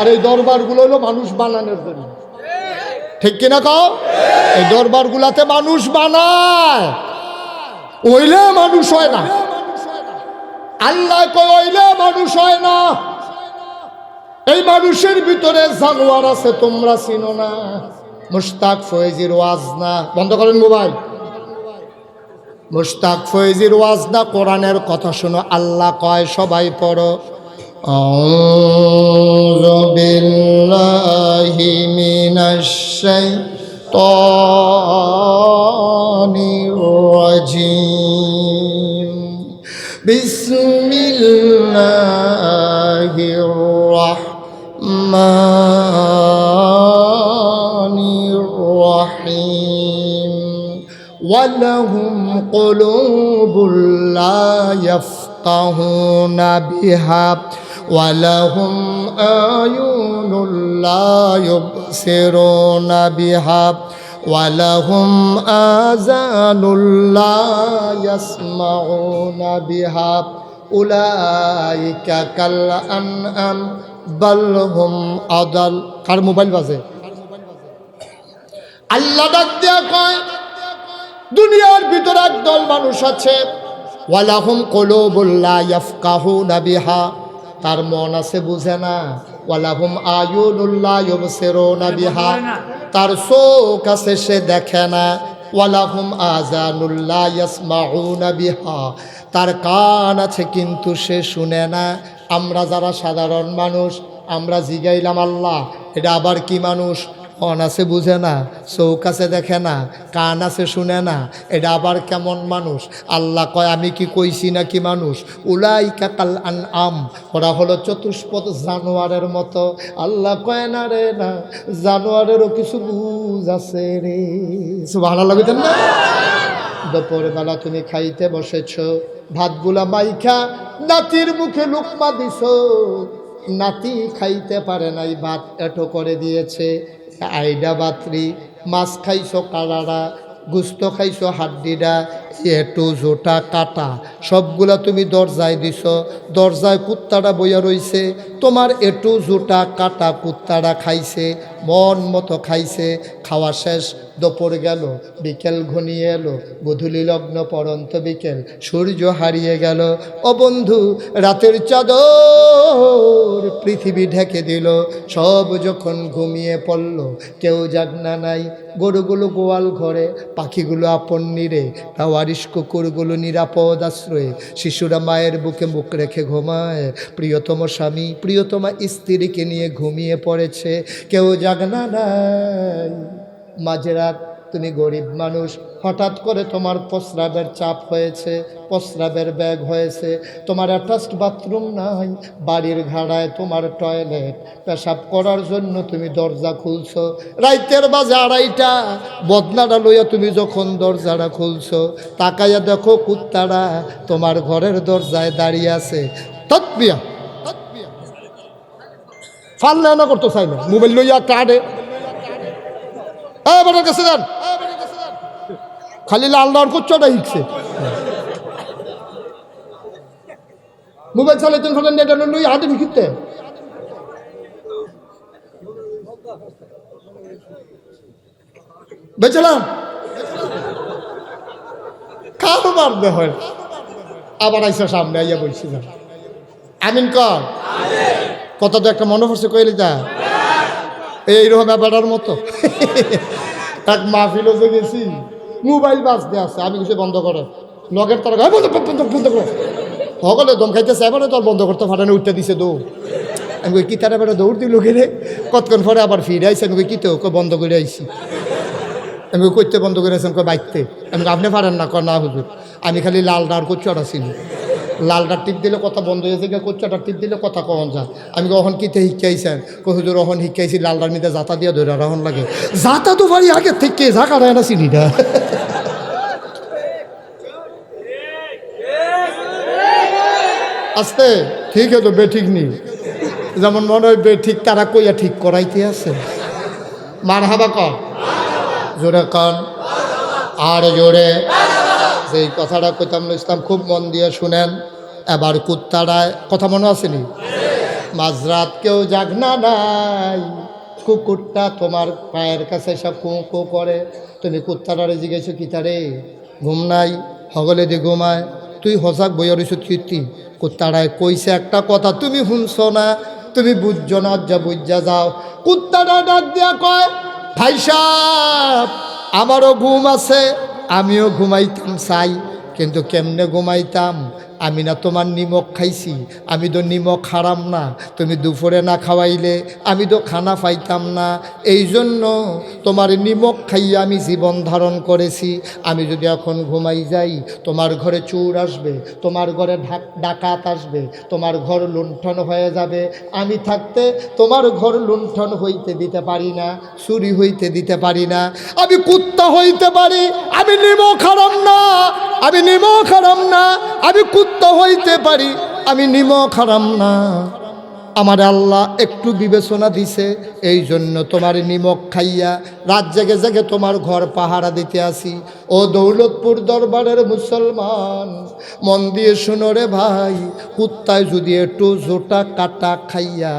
আর এই দরবারগুলো হলো মানুষ বানানোর জন্য ঠিক কিনা কও এই দরবারগুলাতে মানুষ বানায় ওইলে মানুষ হয় না আল্লাহ কয় ওইলে মানুষ হয় না এই মানুষের ভিতরে জানোয়ার আছে তোমরা চিনো না মুশতাক ফয়েজির ওয়াজ না বন্ধ করেন মোবাইল মুশতাক ফয়েজির ওয়াজ না কোরআনের কথা শোনো আল্লাহ কয় সবাই পড়ো আউযু বিল্লাহি মিনাশ শাইতানির রাজিম বিসমিল্লাহির রাহমানির রহিম ওয়ালাহুম কুলুবুল লা ইয়াফকাহুনা বিহা ওয়ালাহুম আয়ুনুল লা ইউবসিরুনা বিহা ওয়ালাহুম আযানুল লা ইয়াসমাউনা বিহা উলাইকা কাল আনআম বাল হুম আদাল কার মোবাইল বাজে আল্লাহ ডাক দিয়া কয় দুনিয়ার ভিতরে একদল মানুষ আছে ওয়ালাহুম কুলুবুল লা ইয়াফকাহুনা বিহা তার মন আছে বুঝে না ওয়ালাহুম আয়ুনুল লা ইউবসিরুনা বিহা তার চোখ আছে সে দেখে না ওয়ালাহুম আযানুল লা ইয়াসমাউনা বিহা তার কান আছে কিন্তু সে শুনে না আমরা যারা সাধারণ মানুষ আমরা জিগাইলাম আল্লাহ এটা আবার কি মানুষ মন আছে বুঝে না চোখ আছে দেখে না কান আছে শুনে না এটা আবার কেমন মানুষ আল্লাহ কয় আমি কি কইছি নাকি মানুষ উলাইকা কাল আনআম ওরা হলো চতুষ্পদ জানোয়ারের মতো আল্লাহ কয় না রে না জানোয়ারেরও কিছু বুঝ আছে রে সুবহানাল্লাহ বলেন না দুপুরবেলা তুমি খাইতে বসেছ ভাতগুলা মাইখা নাতির মুখে লুকমা দিছ নাতি খাইতে পারে নাই ভাত এটো করে দিয়েছে আইডা বাতরি মাছ খাইছো কালারা গুস্ত খাইছো হাড্ডিডা এটু জোটা কাটা সবগুলা তুমি দরজায় দিছ দরজায় কুত্তাটা বইয়া রইছে তোমার এটু জোটা কাটা কুত্তাটা খাইছে মন মতো খাইছে খাওয়া শেষ দুপুর গেল বিকেল ঘনিয়ে এলো গধূলি লগ্ন পরন্ত বিকেল সূর্য হারিয়ে গেল ও বন্ধু রাতের চাদর পৃথিবী ঢেকে দিল সব যখন ঘুমিয়ে পড়ল কেউ জাগনা নাই গরুগুলো গোয়াল ঘরে পাখিগুলো আপন নিরে তাওয়ারিশ কুকুরগুলো নিরাপদ আশ্রয়ে শিশুরা মায়ের বুকে মুখ রেখে ঘুমায় প্রিয়তম স্বামী প্রিয়তমা স্ত্রীকে নিয়ে ঘুমিয়ে পড়েছে কেউ জাগনা নাই মাঝরাত তুমি গরিব মানুষ হঠাৎ করে তোমার প্রস্রাবের চাপ হয়েছে প্রস্রাবের ব্যাগ হয়েছে তোমার অ্যাটাচড বাথরুম নাই বাড়ির ঘাড়ায় তোমার টয়লেট পেশাব করার জন্য তুমি দরজা খুলছো রাইতের বাজে 2:30 বদনাটা লইয়া তুমি যখন দরজাটা খুলছো তাকাইয়া দেখো কুত্তারা তোমার ঘরের দরজায় দাঁড়িয়ে আছে তৎবিয়া ফাল্লা না করতো চাই না মোবাইল লইয়া কাটে কাছে যান খালি লাল লাল করছোটা শিখছে মোবাইল চালাইতেন ফলে নেটা লই হাতে বিকিতে বেচলাম কারো মারবে হয় আবার আইসা সামনে আইয়া বলছি না আমিন কর। কথা তো একটা মনে পড়ছে কইলি তা এইরকম ব্যাপারটার মতো। এক মাহফিল যে গেছি, মোবাইল বাজতে আছে, আমি কিছু বন্ধ করে লগের তারা বন্ধ করে সকলে দম খাইতেছে, এবারে তোর বন্ধ করতে ফাটানো উঠতে দিছে দৌড়। আমি কই কি তারা এবারে দৌড় দিল গেলে, কতক্ষণ পরে আবার ফিরে আইসি। আমি কই কি তো বন্ধ করে আইসি। আমি কইতে বন্ধ করে আইসি, কই বাইতে। আমি আপনি পারেন না, কর না হুজুর, আমি খালি লালডা আর কচ্ছাটা ছিল। লালটার টিপ দিলে কথা বন্ধ হয়েছে, কচ্ছাটার টিপ দিলে কথা কখন যায়। আমি কখন কিতে শিক্ষাইছেন, কই হুজুর অখন শিক্ষাইছি লালটার নিতে জাতা দিয়ে ধরে রহন লাগে। জাতা তো পারি আগে থেকে, ঝাঁকা দেয় না চিনিটা। আস্তে ঠিক আছে, বেঠিক নি, যেমন মনে হয় বেঠিক তারা কইয়া ঠিক করাইতে আছে। মার হাবা কর, জোরে কন, আর জোরে। সেই কথাটা কইতাম ইসলাম, খুব মন দিয়ে শুনেন। এবার কুত্তাটায় কথা মনে আসেনি, মাঝরাত কেউ জাগনা নাই, কুকুরটা তোমার পায়ের কাছে সব কু কু করে। তুমি কুত্তাটারে জিজ্ঞেস কি তারে ঘুম নাই, হগলে দিয়ে ঘুমায়, তুই হসাক বইয়া রইছ কীর্তি। কুত্তাটায় কইছে একটা কথা, তুমি শুনছ না, তুমি বুঝছো না, যা বুঝা যাও। কুত্তাটা ডাক দিয়া কয়, ভাই সাহেব আমারও ঘুম আছে, আমিও ঘুমাইতাম চাই, কিন্তু কেমনে ঘুমাইতাম, আমি না তোমার নিমক খাইছি, আমি তো নিমক হারাম না, তুমি দুপুরে না খাওয়াইলে আমি তো খানা পাইতাম না, এই জন্য তোমার নিমক খাইয়ে আমি জীবন ধারণ করেছি। আমি যদি এখন ঘুমাই যাই, তোমার ঘরে চোর আসবে, তোমার ঘরে ডাকাত আসবে, তোমার ঘর লুণ্ঠন হয়ে যাবে। আমি থাকতে তোমার ঘর লুণ্ঠন হইতে দিতে পারি না, চুরি হইতে দিতে পারি না। আমি কুত্তা হইতে পারি, আমি নিমক হারাম না, আমি নিমক হারাম না, আমি কুত্তা হইতে পারি, আমি নিমক হারাম না। আমার আল্লাহ একটু বিবেচনা দিছে, এই জন্য তোমার নিমক খাইয়া রাত জেগে জেগে তোমার ঘর পাহারা দিতে আসি। ও দৌলতপুর দরবারের মুসলমান, মন দিয়ে শুনো রে ভাই, কুত্তায় যদি একটু জোটা কাটা খাইয়া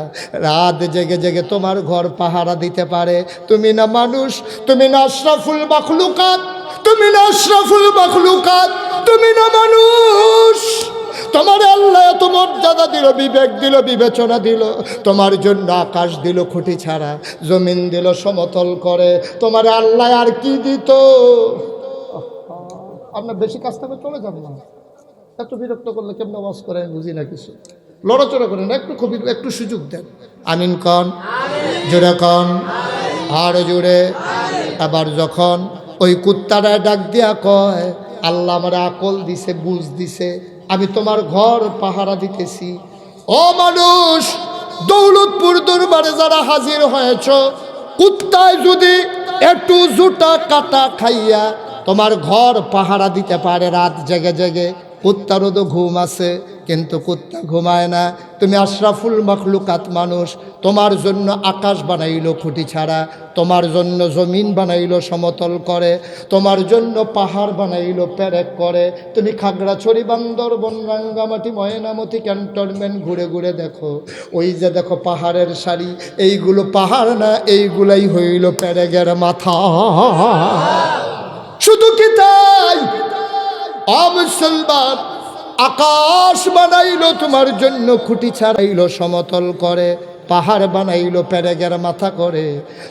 রাত জেগে জেগে তোমার ঘর পাহারা দিতে পারে, তুমি না মানুষ, তুমি না আশরাফুল মাখলুকাত, তুমি না আশরাফুল মাখলুকাত, তুমি না মানুষ। তোমার আল্লাহ এত মর্যাদা দিল, বিবেক দিল, বিবেচনা দিল, তোমার জন্য আকাশ দিল খুঁটি ছাড়া, জমিন দিল সমতল করে, তোমার আল্লাহ আর কি দিত। আপনার বেশি কাজ থাকবে চলে যান না, এত বিরক্ত করলে কেমন ওয়াজ করে আমি বুঝি না কিছু। লড়াচড়া করেন, একটু খুবই একটু সুযোগ দেন। আমিন কন, জোরে কন, আর জোরে। আবার যখন ওই কুত্তাটা ডাক দিয়া কয়, আল্লাহ আমার আকল দিছে, বুঝ দিছে, আমি তোমার ঘর পাহারা দিতেছি। ও মানুষ, দৌলতপুর দরবারে যারা হাজির হয়েছ, কুত্তায় যদি একটু জুটা কাটা খাইয়া তোমার ঘর পাহারা দিতে পারে রাত জেগে জেগে, কুত্তারও তো ঘুম আছে, কিন্তু কুত্তা ঘুমায় না। তুমি আশরাফুল মাখলুকাত মানুষ, তোমার জন্য আকাশ বানাইলো খুঁটি ছাড়া, তোমার জন্য জমিন বানাইলো সমতল করে, তোমার জন্য পাহাড় বানাইলো পেরেক করে। তুমি খাগড়াছড়ি, বান্দরবন, রাঙ্গামাটি, ময়নামতি ক্যান্টনমেন্ট ঘুরে ঘুরে দেখো, ওই যে দেখো পাহাড়ের সারি, এইগুলো পাহাড় না, এইগুলাই হইল পেরেকের মাথা। শুধু কি তাই, মুসলমান, আকাশ বানাইলো তোমার জন্য খুঁটি ছাড়াইলো সমতল করে, পাহাড় বানাইলো পেরেকের মাথা করে,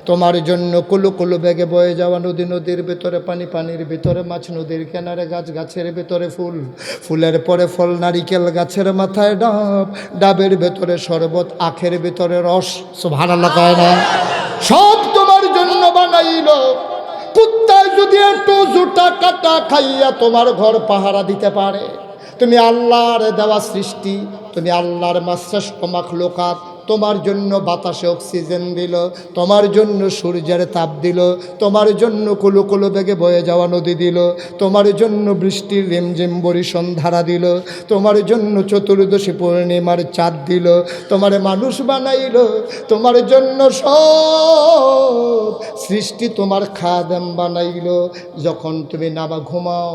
তোমার জন্য কুলু কুলু বেগে বয়ে যাওয়া নদী, নদীর ভিতরে পানি, পানির ভিতরে মাছ, নদীর কিনারে গাছ, গাছের ভিতরে ফুল, ফুলের পরে ফল, নারিকেল গাছের মাথায় ডাব, ডাবের ভেতরে শরবত, আখের ভিতরে রস, সুবহানাল্লাহ কয় না, সব তোমার জন্য বানাইলো। কুত্তায় যদি একটু জুটা কাটা খাইয়া তোমার ঘর পাহারা দিতে পারে, তুমি আল্লাহর দেওয়া সৃষ্টি, তুমি আল্লাহর শ্রেষ্ঠ মাখলুকাত, তোমার জন্য বাতাসে অক্সিজেন দিল, তোমার জন্য সূর্যের তাপ দিল, তোমার জন্য কুলো কুলো বেগে বয়ে যাওয়া নদী দিল, তোমার জন্য বৃষ্টির রিমঝিম বরিশন ধারা দিল, তোমার জন্য চতুর্দশী পূর্ণিমার চাঁদ দিল, তোমার মানুষ বানাইল, তোমার জন্য সব সৃষ্টি তোমার খাদেম বানাইল। যখন তুমি নামা ঘুমাও,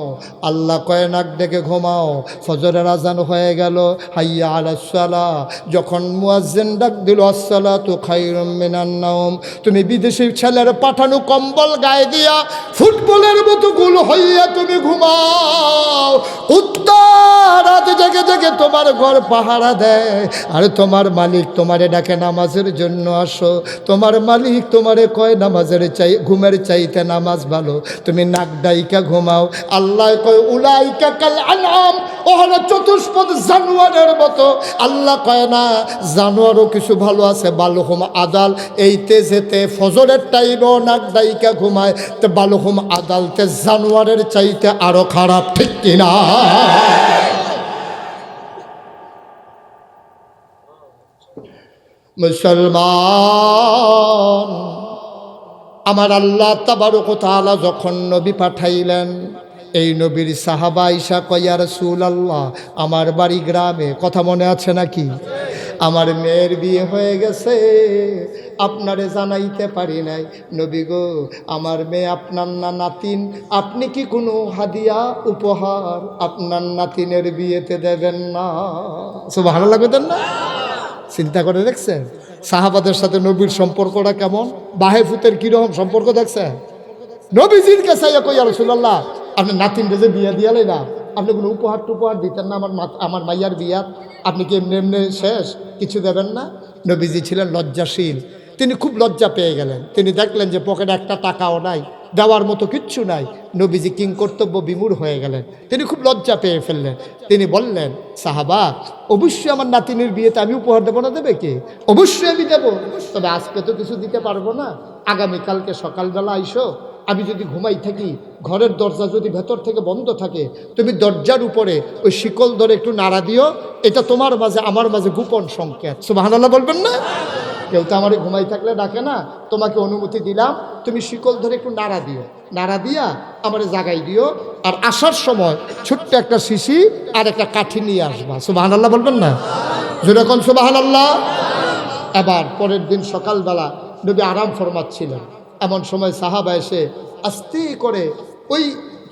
আল্লাহ কয় নাক ডেকে ঘুমাও, ফজরের আজান হয়ে গেল, হাইয়া আলাস সালাহ, যখন মুয়াজ্জিন ডাক দিল আসসালাতু খায়রুম মিনান নাওম, তুমি বিদেশি ছেলের পাঠানো কম্বল গায়ে দিয়া ফুটবলের মতো গুল হইয়া তুমি ঘুমাও, কুত্তা রাত জেগে জেগে তোমার ঘর পাহারা দেয়, আর তোমার মালিক তোমারে ডাকে নামাজের জন্য আসো। তোমার মালিক তোমারে কয় নামাজের চাই, ঘুমের চাইতে নামাজ ভালো, তুমি নাক ডাইকা ঘুমাও। আল্লাহ কয় উলাইকা কাল আনআম, ও হলো চতুষ্পদ জানোয়ারের মতো। আল্লাহ কয় না, জানোয়ারও কিছু ভালো আছে, বালুহুম আদাল, এইতে যেতে ফজরের টাইমও নাক ডাইকা ঘুমায়, তো বালুহুম আদালতে জানোয়ারের চাইতে আরো খারাপ, ঠিক কিনা? মুসলমান, আমার আল্লাহ তাবারক ওয়া তাআলা যখন নবী পাঠাইলেন, এই নবীর সাহাবা আয়েশা কয় ইয়া রাসূলুল্লাহ, আমার বাড়ি গ্রামে, কথা মনে আছে নাকি? আমার মেয়ের বিয়ে হয়ে গেছে, আপনারে জানাইতে পারি নাই। নবী গো, আমার মেয়ে আপনার না নাতিন, আপনি কি কোনো হাদিয়া উপহার আপনার নাতিনের বিয়েতে দেবেন না? সুবহানাল্লাহ বলেন না? চিন্তা করে দেখছেন সাহাবাদের সাথে নবীর সম্পর্কটা কেমন? বাহে ফুতের কিরকম সম্পর্ক দেখছেন? নবীজির কাছে কই ইয়া রাসূলুল্লাহ, আপনি নাতিন যে বিয়ে দিয়ালে না, আপনি কোনো উপহার টুপহার দিতেন না আমার মাইয়ার বিয়ার? আপনি কি এমনি এমনি শেষ কিছু দেবেন না? নবীজি ছিলেন লজ্জাশীল, তিনি খুব লজ্জা পেয়ে গেলেন। তিনি দেখলেন যে পকেটে একটা টাকাও নাই, দেওয়ার মতো কিচ্ছু নাই। নবীজি কিং কর্তব্য বিমূঢ় হয়ে গেলেন, তিনি খুব লজ্জা পেয়ে ফেললেন। তিনি বললেন, সাহাবা, অবশ্যই আমার নাতিনের বিয়েতে আমি উপহার দেবো না, দেবে কে? অবশ্যই আমি দেবো, তবে আজকে তো কিছু দিতে পারবো না, আগামীকালকে সকালবেলা আইসো। আমি যদি ঘুমাই থাকি, ঘরের দরজা যদি ভেতর থেকে বন্ধ থাকে, তুমি দরজার উপরে ওই শিকল ধরে একটু নাড়া দিও, এটা তোমার মাঝে আমার মাঝে গোপন সংকেত। সুবহানাল্লাহ বলবেন না? কেউ তো আমার ঘুমাই থাকলে ডাকে না, তোমাকে অনুমতি দিলাম, তুমি শিকল ধরে একটু নাড়া দিও, নাড়া দিয়া আমার জাগাই দিও, আর আসার সময় ছোট্ট একটা শিশি আর একটা কাঠি নিয়ে আসবা। সুবহানাল্লাহ বলবেন না? যেরকম সুবহানাল্লাহ। এবার পরের দিন সকালবেলা নবী আরাম ফরমাচ্ছিলেন, এমন সময় সাহাবা এসে আস্তে করে ওই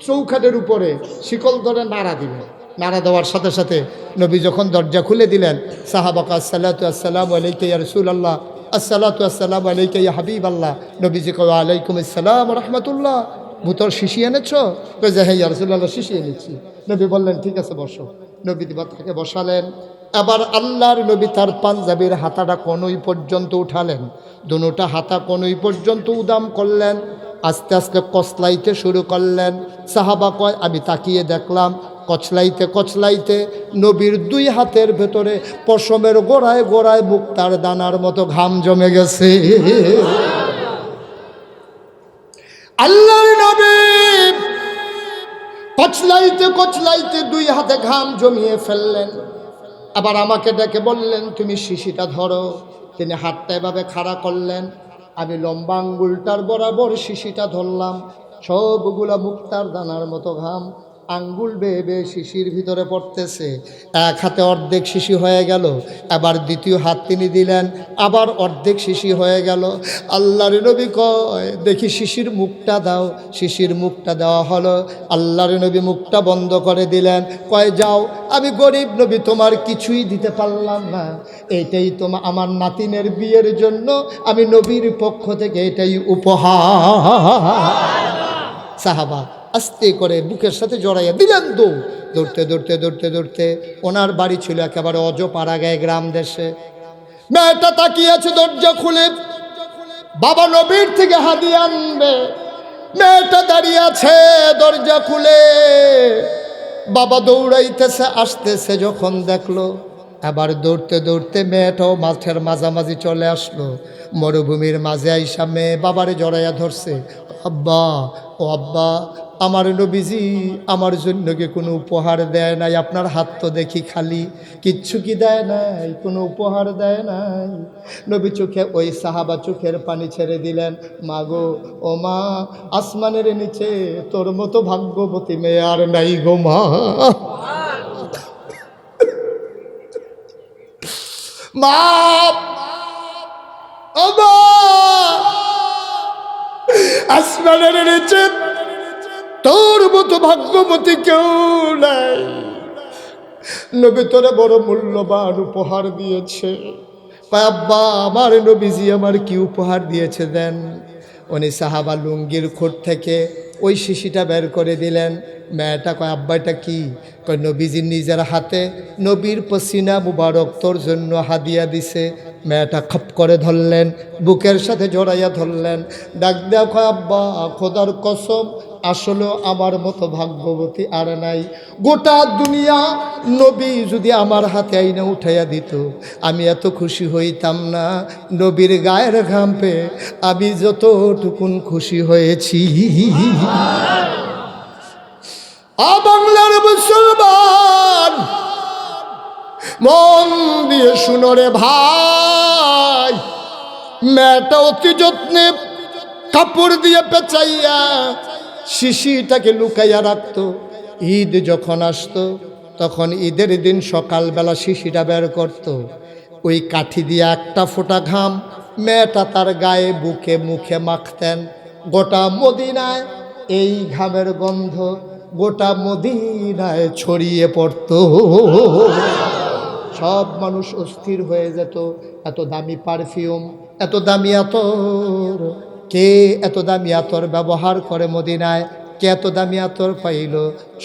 চৌখাটের উপরে শিকল ধরে নাড়া দিলেন। নাড়া দেওয়ার সাথে সাথে নবী যখন দরজা খুলে দিলেন, সাহাবাকে আসসালাতু আসসালামু আলাইকা ইয়া রাসূলুল্লাহ, আসসালাতু আসসালামু আলাইকা ইয়া হাবিবাল্লাহ। নবীজি কয় ওয়ালাইকুম আসসালাম ওয়া রাহমাতুল্লাহ। ভূতর শিশি এনেছো? কয় যে হ্যাঁ ইয়া রাসূলুল্লাহ, শিশি এনেছি। নবী বললেন ঠিক আছে বসো। নবী তাকে বসালেন। আবার আল্লাহর নবী তার পাঞ্জাবির হাতাটা কনুই পর্যন্ত উঠালেন, দুটা হাতা কনুই পর্যন্ত উদাম করলেন, আস্তে আস্তে কচলাইতে শুরু করলেন। সাহাবা কয় আমি তাকিয়ে দেখলাম, কচলাইতে কচলাইতে নবীর দুই হাতের ভেতরে পশমের গোড়ায় গোড়ায় মুক্তার দানার মতো ঘাম জমে গেছে। আল্লাহর নবী কচলাইতে কচলাইতে দুই হাতে ঘাম জমিয়ে ফেললেন। আবার আমাকে ডেকে বললেন তুমি শিশিটা ধরো। তিনি হাতটা এভাবে খাড়া করলেন, আমি লম্বা আঙ্গুলটার বরাবর শিশিটা ধরলাম। সবগুলা মুক্তার দানার মতো ঘাম আঙ্গুল বেয়ে বেয়ে শিশির ভিতরে পড়তেছে। এক হাতে অর্ধেক শিশি হয়ে গেল, আবার দ্বিতীয় হাত তিনি দিলেন, আবার অর্ধেক শিশি হয়ে গেল। আল্লাহর নবী কয় দেখি শিশির মুখটা দাও। শিশির মুখটা দেওয়া হলো, আল্লাহর নবী মুখটা বন্ধ করে দিলেন। কয় যাও, আমি গরিব নবী তোমার কিছুই দিতে পারলাম না, এটাই তোমার আমার নাতিনের বিয়ের জন্য আমি নবীর পক্ষ থেকে এটাই উপহার। সাহাবা আস্তে করে বুকের সাথে জড়াইয়া দিলেন। দৌড়তে দৌড়তে দৌড়তে দৌড়তে ওনার বাড়ি ছিল একেবারে অজপাড়াগায় গ্রাম দেশে। মেয়েটা তাকিয়েছে দরজা খুলে, বাবা নবীর থেকে হাদিয়া আনবে। মেয়েটা দাঁড়িয়ে আছে দরজা খুলে, বাবা দৌড়াইতেছে আসতেছে। যখন দেখলো, আবার দৌড়তে দৌড়তে মেয়েটাও মাঠের মাঝামাঝি চলে আসলো। মরুভূমির মাঝে আইসা মেয়ে বাবারে জড়াইয়া ধরছে। আব্বা, ও আব্বা, আমার নবীজি আমার জন্য কি কোনো উপহার দেয় নাই? আপনার হাত তো দেখি খালি, কিচ্ছু কি দেয় নাই, কোনো উপহার দেয় নাই। নবী চোখে, ওই সাহাবা চোখের পানি ছেড়ে দিলেন। মা গো, ও মা, আসমানের নিচে তোর মতো ভাগ্যবতী মেয়ে আর নাই গো মা। মা, ও মা, আসমানের নিচে তোর মতো ভাগ্যবতী কেউ নাই। নবী তোরে বড় মূল্যবান উপহার দিয়েছে। আব্বা, আমার নবীজি আমার কি উপহার দিয়েছে দেন। উনি সাহাবা লুঙ্গির খোট থেকে ওই শিশিটা বের করে দিলেন। মেয়েটা কয় আব্বা এটা কি? কয় নবীজির নিজের হাতে নবীর পসিনা মুবারক তোর জন্য হাদিয়া দিছে। মেয়েটা খপ করে ধরলেন, বুকের সাথে জড়াইয়া ধরলেন, ডাক দেয়া কয় আব্বা খোদার কসম আসলে আমার মতো ভাগ্যবতী আর নাই। গোটা দুনিয়া নবী যদি আমার হাতে আইনা উঠাইয়া দিত আমি এত খুশি হইতাম না। নবীর গায়ের ঘাম পেয়ে আমি যতটুকুন খুশি হয়েছি। বাংলার মুসলমান মন দিয়ে শুনো রে ভাই, মেয়েটা অতি যত্নে কাপড় দিয়ে পেঁচাইয়া শিশিটাকে লুকাইয়া রাখতো। ঈদ যখন আসতো তখন ঈদের দিন সকালবেলা শিশিটা বের করত। ওই কাঠি দিয়ে একটা ফোঁটা ঘাম মেয়েটা তার গায়ে বুকে মুখে মাখতেন। গোটা মদিনায় এই ঘামের গন্ধ গোটা মদিনায় ছড়িয়ে পড়ত। সব মানুষ অস্থির হয়ে যেত। এত দামি পারফিউম, এত দামি আতর, কে এত দামি আতর ব্যবহার করে মদিনায়? কে এত দামি আতর পাইল?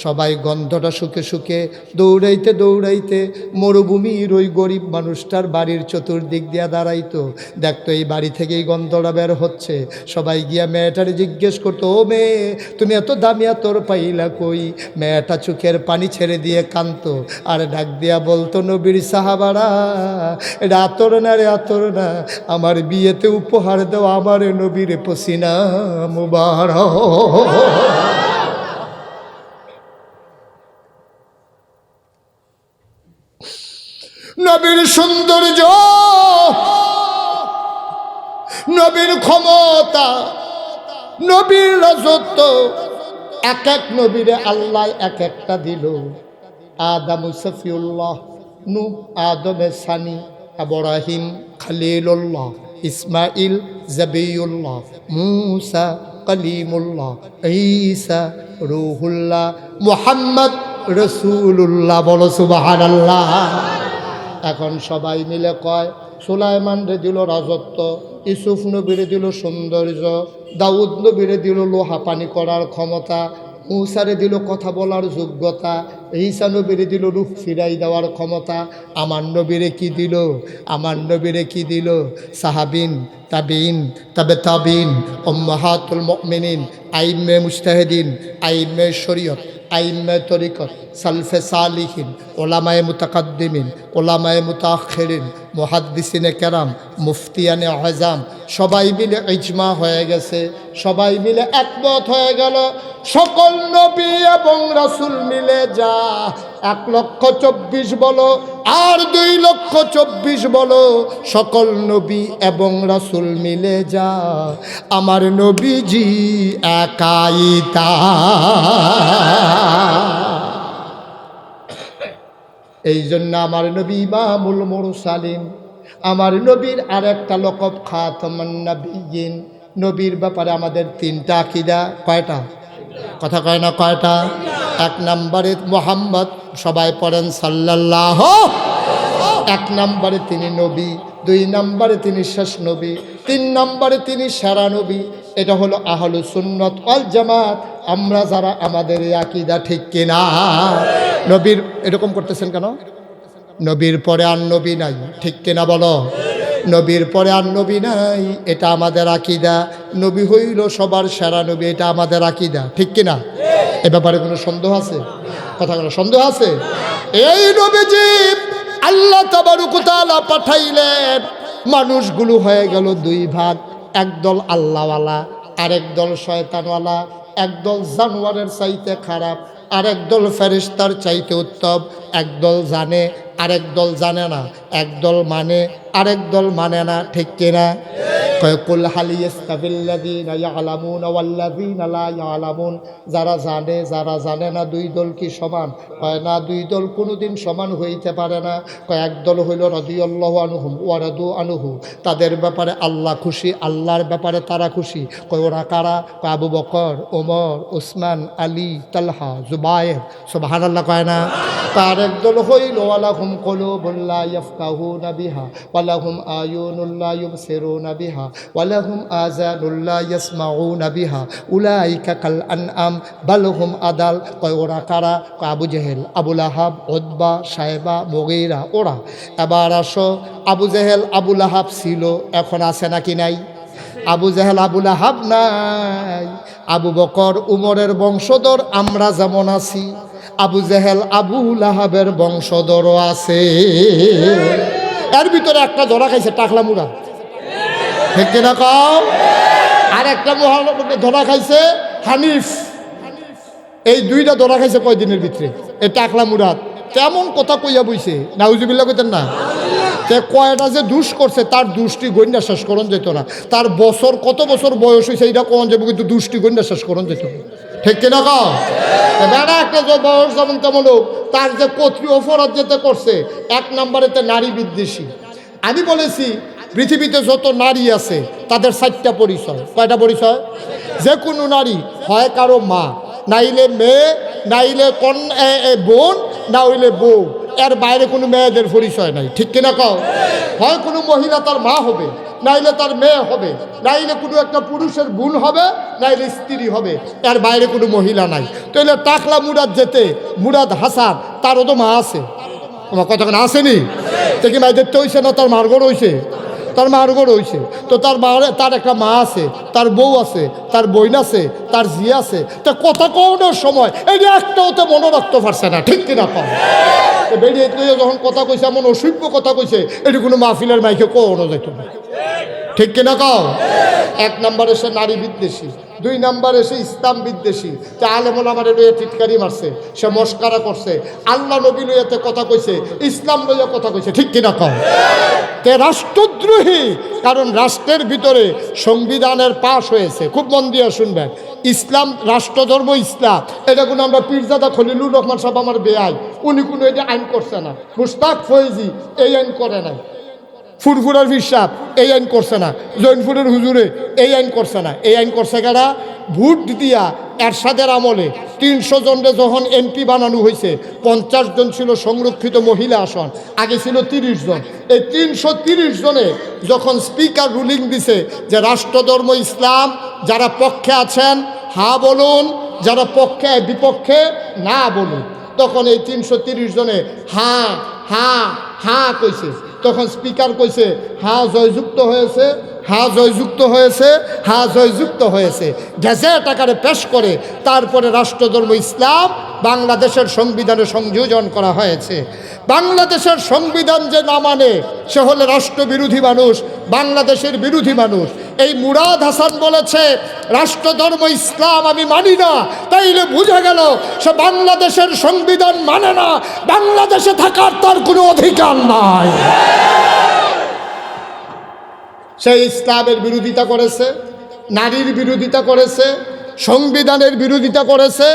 সবাই গন্ধটা শুকে শুকে দৌড়াইতে দৌড়াইতে মরুভূমির ওই গরিব মানুষটার বাড়ির চতুর্দিক দিয়া দাঁড়াইতো, দেখতো এই বাড়ি থেকে এই গন্ধটা বের হচ্ছে। সবাই গিয়া মেয়েটারে জিজ্ঞেস করতো, ও মেয়ে তুমি এত দামি আতর পাইলা কই? মেয়েটা চোখের পানি ছেড়ে দিয়ে কাঁদতো আর ডাক দিয়া বলতো, নবীর সাহাবারা এটা আতর না রে, আতর না, আমার বিয়েতে উপহার দেওয়া আমার নবীর পসিনা মুবারক। নবীর সৌন্দর্য, নবীর ক্ষমতা, নবীর রাজত্ব, এক এক নবীরে আল্লাহ এক একটা দিল। আদম সফিউল্লাহ, নূহ আদমে সানি, ইব্রাহিম খলিলুল্লাহ, ইসমাইল জবিউল্লাহ, মুসা কলিমুল্লাহ, ঈসা রূহুল্লাহ, মুহাম্মদ রসুল্লাহ। বলো সুবহানাল্লাহ। এখন সবাই মিলে কয়, সুলাইমান রে দিল রাজত্ব, ইউসুফ নবীরে দিল সৌন্দর্য, দাউদ নবীরে দিল লোহা পানি করার ক্ষমতা, মূসারে দিল কথা বলার যোগ্যতা, ঈসা নবীরে দিল রূহ ফিরাই দেওয়ার ক্ষমতা। আমার নবীরে কি দিল? আমার নবীরে কি দিল? সাহাবিন, তাবিন, তাবে তাবিন, উম্মাহাতুল মুমিনিন, আইম্মে মুজতাহিদিন, আইম্মে শরীয়ত, আইম্মে তরিকত, সালফে সালিহিন, ওলামায়ে মুতাকাদ্দিমিন, ওলামায়ে মুতাআখিরিন, মুহাদ্দিসিনে কেরাম, মুফতিয়ানে আযম, সবাই মিলে ইজমা হয়ে গেছে, সবাই মিলে একমত হয়ে গেল, সকল নবী এবং রাসূল মিলে যা 1,24,000 বলো আর 2,24,000 বলো, সকল নবী এবং রাসূল মিলে যা আমার নবীজি একাই তা। এই জন্য আমার নবী ইমামুল মুরসালিন, আমার নবীর আর একটা লকব খাতামুন নবিয়্যিন। নবীর ব্যাপারে আমাদের 3টা আকীদা। কয়টা? কথা কয় না কয়টা? 1 নম্বরে মুহাম্মদ, সবাই পড়েন সাল্লাল্লাহু। 1 নম্বরে তিনি নবী, 2 নম্বরে তিনি শেষ নবী, 3 নম্বরে তিনি সেরা নবী। এটা হলো আহলুস সুন্নাত ওয়াল জামাত। আমরা যারা আমাদের এই আকীদা, ঠিক কিনা? নবীর এরকম করতেছেন কেন? নবীর পরে আর নবী নাই, ঠিক কিনা বলো? নবীর পরে আর নবী নাই, এটা আমাদের আকীদা। নবী হইল সবার সেরা নবী, এটা আমাদের আকীদা, ঠিক কিনা? এ ব্যাপারে কোনো সন্দেহ আছে? কথা কোনো সন্দেহ আছে? এই নবীজি আল্লাহ তাবারক ওয়া তাআলা পাঠাইলেন, মানুষগুলো হয়ে গেল 2 ভাগ। একদল আল্লাহওয়ালা, আরেক দল শয়তানওয়ালা, একদল জানোয়ারের চাইতে খারাপ, আরেক দল ফেরেশতার চাইতে উত্তম। একদল জানে, আরেক দল জানে না, একদল মানে, আরেক দল মানে না, ঠিক কিনা? কুল হাল ইয়াস্তাবিল্লাযীনা ইয়ালামুনা ওয়াল্লাযীনা লা ইয়ালামুন। যারা জানে যারা জানে না 2 দল কি সমান? কয় না, 2 দল কোনোদিন সমান হইতে পারে না। কয় এক দল হইল রাদিয়াল্লাহু আনহুম ওয়া রাদু আনহু, তাদের ব্যাপারে আল্লাহ খুশি, আল্লাহর ব্যাপারে তারা খুশি। কয় ওরা কারা? কয় আবু বকর, ওমর, ওসমান, আলী, তালহা, জুবায়ের। সুবহানাল্লাহ কয় না? তার একদল হইল ওয়ালাহুম কুলুবুন লা ইয়াফকাহুনা বিহা ওয়ালাহুম আয়ুনুন লা ইউবসিরুনা বিহা ওয়ালাহুম আযানুল লা ইয়াসমাউনা বিহা উলাইকা কাল আনআম বাল হুম আদাল। কয় ওরা কারা? কয় আবু জেহেল, আবু লাহাব, উতবা, সাইবা, মুগীরা, ওরা। এবার আসো, আবু জেহেল আবু লাহাব ছিল, এখন আছে নাকি নাই? আবু জেহেল আবু লাহাব নাই। আবু বকর উমরের বংশধর আমরা যেমন আছি, আবু জেহেল আবু লাহাবের বংশধরও আছে। এর ভিতরে একটা ধরা খাইছে টাকলা মুড়া, ঠিক কিনা কও? আর একটা ধরা খাইছে হানিফ। এই দুইটা ধরা খাইছে কয়দিনের ভিতরে, এই টাকলা মুরাদ। তেমন কথা কইয়া বইছে, নাউজুবিল্লাহ কইতেন না? তে কয়টা যে দুষ করছে তার দুষ্টি গণ্যা শেষ করন যেত না। তার বছর কত বছর বয়স হয়েছে এইটা কোন যাবো, কিন্তু দুষ্টি গণ্যা শেষ করন যেত না, ঠিক কিনা কও? বেড়া একটা যে বয়স যেমন তেমন হোক, তার যে কতৃ অপরাধ যেতে করছে, এক নম্বরেতে নারী বিদ্বেষী। আমি বলেছি পৃথিবীতে যত নারী আছে তাদের 4টা পরিচয়। কয়টা পরিচয়? যে কোনো নারী হয় কারো মা, নাইলে মেয়ে, নাইলে বোন, না হইলে বউ। এর বাইরে কোনো মেয়েদের পরিচয় নাই, ঠিক কিনা কও? হয় কোনো মহিলা তার মা হবে, নাইলে তার মেয়ে হবে, নাইলে কোনো একটা পুরুষের বোন হবে, নাইলে স্ত্রী হবে। এর বাইরে কোনো মহিলা নাই। তাইলে টাকলা মুরাদ যেতে, মুরাদ হাসান, তারও তো মা আছে। তোমার কতক্ষণ আসেনি? তো কি মাই দেখতে হয়েছে না? তার মারগড় হয়েছে, তার মারগড় হয়েছে। তো তার একটা মা আছে, তার বউ আছে, তার বোন আছে, তার জি আছে। তা কথা কওয়ানোর সময় এই যে একটাও তো মনে রাখতে পারছে না, ঠিক কিনা কম? বেরিয়ে যখন কথা কইছে, এমন অসভ্য কথা কইছে, এটি কোনো মাহফিলের মাইকে কোয়ানো যেত না, ঠিক কিনা কও? এক নম্বরে সে নারী বিদ্বেষী, 2 নম্বরে সে ইসলাম বিদ্বেষী। তা আলেমুল আমার লইয়া টিটকারি মারছে, সে মস্কারা করছে, আল্লাহ নবী লইয়াতে কথা কইছে, ইসলাম লইয়া কথা কইছে, ঠিক কিনা কও? তে রাষ্ট্রদ্রোহী, কারণ রাষ্ট্রের ভিতরে সংবিধানের পাশ হয়েছে। খুব মন দিয়ে শুনবেন, ইসলাম রাষ্ট্রধর্ম ইসলাম, এটা কোনো আমরা পীরজাদা খলিলুর রহমান সাহেব আমার বেআই, উনি কোনো এটা আইন করছে না। মুশতাক ফয়েজি এই আইন করে নাই। ফুরফুরার ফিরসাব এই আইন করছে না। জৈনপুরের হুজুরে এই আইন করছে না। এই আইন করছে কারা? ভোট দিয়া এরশাদের আমলে 300 জনরে যখন এমপি বানানো হয়েছে, 50 জন ছিল সংরক্ষিত মহিলা আসন, আগে ছিল 30 জন। এই 330 জনে যখন স্পিকার রুলিং দিছে যে রাষ্ট্রধর্ম ইসলাম, যারা পক্ষে আছেন হা বলুন, যারা পক্ষে বিপক্ষে না বলুন, তখন এই 330 জনে হা হা হা কইছে। তখন স্পিকার কইছে হা জয়যুক্ত হয়েছে, হা জয়যুক্ত হয়েছে, হা জয়যুক্ত হয়েছে। গেজেট আকারে পেশ করে তারপরে রাষ্ট্রধর্ম ইসলাম বাংলাদেশের সংবিধানে সংযোজন করা হয়েছে। বাংলাদেশের সংবিধান যে না মানে সে হলে রাষ্ট্রবিরোধী মানুষ, বাংলাদেশের বিরোধী মানুষ। এই মুরাদ হাসান বলেছে রাষ্ট্রধর্ম ইসলাম আমি মানি না, তাইলে বুঝা গেল সে বাংলাদেশের সংবিধান মানে না, বাংলাদেশে থাকার তার কোনো অধিকার নাই। সে ইসলামের বিরোধিতা করেছে, নারীর বিরোধিতা করেছে, সংবিধানের বিরোধিতা করেছে।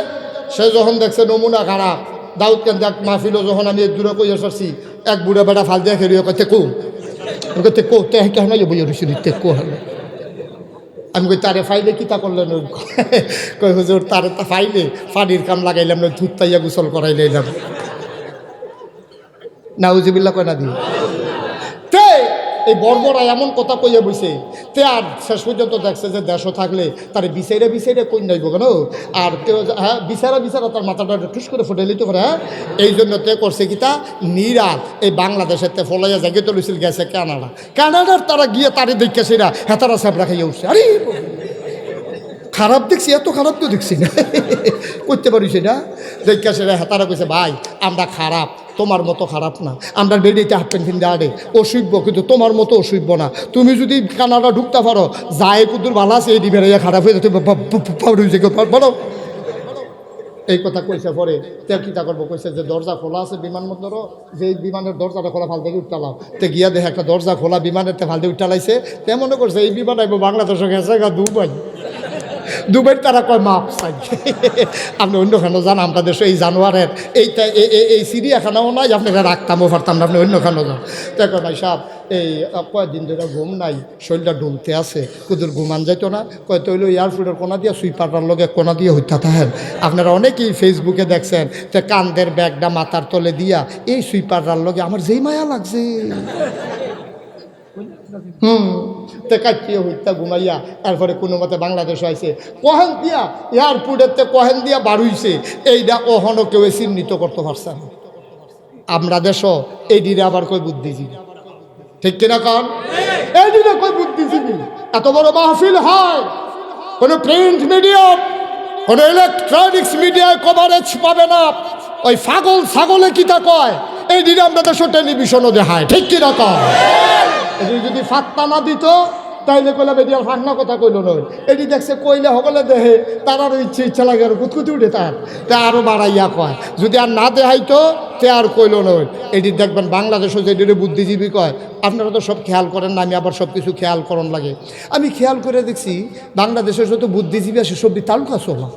সে যখন দেখছে নমুনা খারাপ, দাউদ কেন দেখ মাহফিলও যখন আমি এক দূরে কই আসছি, এক বুড়া বেটা ফাল দিয়ে খেলিয়ে কইতে কো তে কেন বই তে কো হলো। আমি কই তারে ফাইলে কিতা করলেন? কই হুজুর তারে ফাইলে পানির কাম লাগাইলাম না, ধূপ তাইয়া গোসল করাই লাইলাম। নাউজুবিল্লাহ কয় না দি তে এই বর্বরা এমন কথা কইয়া বইছে। তে আর শেষ পর্যন্ত দেখছে যে দেশও থাকলে তার বিচাইরা কই নাইব কেন, আর হ্যাঁ বিচারা তার মাথাটা ঠুস করে ফুটে লিতে পারে। হ্যাঁ, এই জন্য তে করছে কিতা নিরাত এই বাংলাদেশের তে ফলাইয়া জায়গায় তো লইছিল, গেছে কানাডার তারা গিয়ে তারে দেখে সেরা হেতারা সাপড়া খাইয়া উঠছে। আরে খারাপ দেখছি, এত খারাপ তো দেখছি না, করতে পারি সেটা দেখা সেটা হেতারা কইছে ভাই আমরা খারাপ, তোমার মতো খারাপ না, আমরা বেরিয়েতে হাফ প্যান্ট কিনতে আরে অসভ্য, কিন্তু তোমার মতো অসভ্য না। তুমি যদি কানাডা ঢুকতে পারো, যায় কুদুর ভালো আছে, এই বেড়াইয়া খারাপ হয়ে যেতে বলো। এই কথা কইছে পরে তে কিতা করবো, কইছে যে দরজা খোলা আছে বিমানবন্দরও, যে বিমানের দরজাটা খোলা ফাল থেকে উঠতালাম। তে গিয়া দেখে একটা দরজা খোলা বিমানের তে ফাল দিয়ে উঠালাইছে। তে মনে করছে এই বিমান আইব বাংলাদেশে গেছে দুবাই তারা কয় মাপ চাই। আপনি অন্যখানে যান, আমরা দেশে এই জানোয়ারের এইটা এই চিড়িয়াখানাও নাই, আপনারা রাখতামও পারতাম না, আপনি অন্যখানে যান। তো কয় ভাই সাহেব এই কয়েকদিন ধরে ঘুম নাই, শরীরটা ডুলতে আছে, কুদুর ঘুমান যাইতো না। কয় তৈল এয়ারপোর্টের কোনা দিয়ে সুইপারটার লগে কোনা দিয়ে হইতা থাকেন। আপনারা অনেকেই ফেসবুকে দেখছেন যে কান্দের ব্যাগটা মাথার তলে দিয়া এই সুইপারটার লগে আমার যেই মায়া লাগছে। তে কাটিয়ে হইতা ঘুমাইয়া এরপরে কোনো মতে বাংলাদেশ হয়েছে কহেন দিয়া এয়ারপোর্টের কহেন দিয়া বাড়ুইছে এইটা কখনো কেউ চিহ্নিত করতে পারছে না। আমরা দেশও এই দিনে আবার কই বুদ্ধিজীবী, ঠিক কিনা কন? এই দিনে কই বুদ্ধিজীবী? এত বড় মাহফিল হয়, কোনো প্রিন্ট মিডিয়াম কোনো ইলেকট্রনিক্স মিডিয়ায় কভারেজ পাবে না। ওই পাগল ছাগলে কিতা কয় এই দিনে আমরা দেশও টেলিভিশনও দেখায়, ঠিক কিনা কন? যদি ফাত্তা না দিত তাইলে কইলা বেডিয়ার ফাঁকনা কথা কইল নয়। এটি দেখছে কইলে সকলে দেহে তার আরও ইচ্ছা লাগে আর কুতকুতি উঠে তার তে আরও বাড়াইয়া কয়। যদি আর না দেখাইতো তে আর কইল নয়। এটি দেখবেন বাংলাদেশও যে এটি বুদ্ধিজীবী কয়, আপনারা তো সব খেয়াল করেন না, আমি আবার সব কিছু খেয়াল করন লাগে। আমি খেয়াল করে দেখছি বাংলাদেশের যত বুদ্ধিজীবী আছে সবই তালুকা চলা,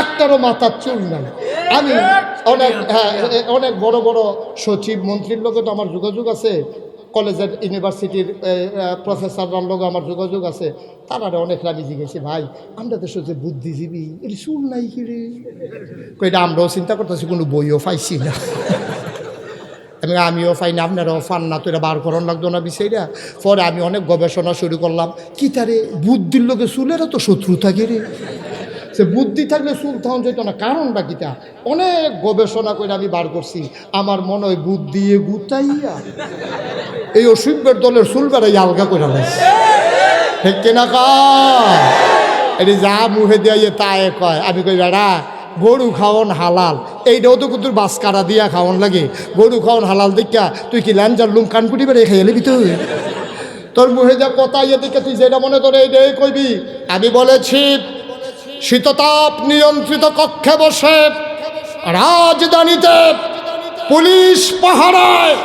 একটারও মাথার চুল নাই। আমি অনেক বড় বড় সচিব মন্ত্রীর লোকে তো আমার যোগাযোগ আছে, কলেজের ইউনিভার্সিটির প্রফেসররার লোক আমার যোগাযোগ আছে। তারা অনেক রাজি জিজ্ঞেসে ভাই আমরা দেশে যে বুদ্ধিজীবী এটি চুল নাই কি রে? এটা আমরাও চিন্তা করতেছি, কোনো বইও পাইছি না। আমিও পাই না, আপনারাও পান না, তো এটা বার করার লাগতো না বিষয়টা। পরে আমি অনেক গবেষণা শুরু করলাম, কি তারে বুদ্ধির লোকে চুলেরও তো শত্রু থাকে রে, সে বুদ্ধি থাকলে চুল তখন যেত না, কারণটা কিটা? অনেক গবেষণা করে আমি বার করছি। আমার মনে হয় বুদ্ধি গুতাইয়া এই অসুখের দলের চুল বেড়াই আলগা করে লাগছে, ঠিক কিনা কয়? এটি যা মুখে দিয়ে তাই কয়। আমি কই বেড়া গরু খাওয়ান হালাল, এইটাও তো কুতুর বাস কারা দিয়া খাওয়ান লাগে। গরু খাওয়ান হালাল দেখা তুই কি ল্যাঞ্জার লুম কানকুটি বেড়ে খাইয়ে নিবি? তুই তোর মুখে যা কথা ইয়ে দেখে তুই যেটা মনে তোর এইটাই কইবি। আমি বলেছি শীততাপ নিয়ন্ত্রিত কক্ষে বসে রাজধানীতে পুলিশ পাহারায়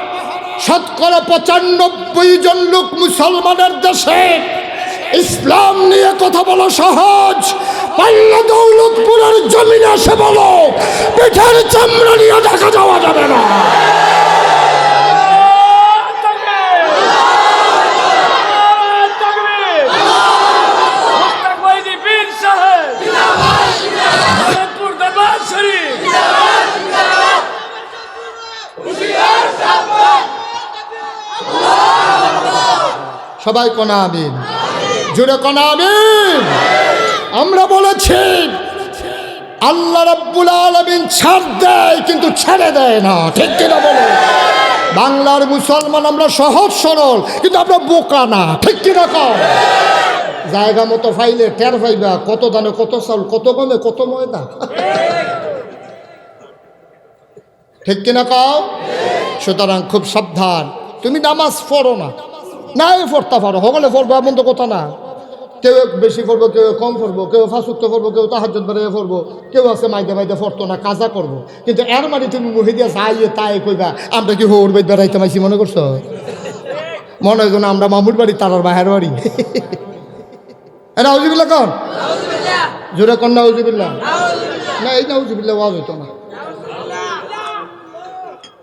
95% জন লোক মুসলমানের দেশে ইসলাম নিয়ে কথা বলা সহজ। পাল্লা দৌলতপুরের জমিনে এসে বলো পিঠের চামড়া নিয়ে দেখা যাওয়া যাবে না। সবাই কোনা আমিন, জোরে কোনা আমিন। আমরা বলেছি আল্লাহ রাব্বুল আলামিন ছাড় দেয় কিন্তু ছেড়ে দেয় না, ঠিক কিনা বলো? বাংলার মুসলমান আমরা সহজ সরল, কিন্তু আমরা বোকা না, ঠিক কিনা কও? জায়গা মতো ফাইলে টের পাইবা কত দানে কত চাউল, কত কমে কত ময়দা, ঠিক কিনা কও? সুতরাং খুব সাবধান। তুমি নামাজ পড়ো না, নাই পড়তে পারো, সকলে পড়বো এমন তো কথা না। কেউ বেশি পড়বো, কেউ কম পড়বো, কেউ ফাঁসুক্ত পড়বো, কেউ তাহাজ্জুদ বেড়ে পড়বো, কেউ আছে মাইদে মাইদে পড়তো না, কাজা করবো। কিন্তু এর মানে তুমি মুখে দিয়ে যাইয়ে তাই কইবা আমরা কি হোর বাড়ি বেড়াইতে মাইছি মনে করছো? মনে হয় যেন আমরা মামুর বাড়ি তারার বাহের বাড়ি। নাউজুবিল্লাহ কন, জোরে কন নাউজুবিল্লাহ। না এই নাউজুবিল্লাহ ওয়াজ হইতো না,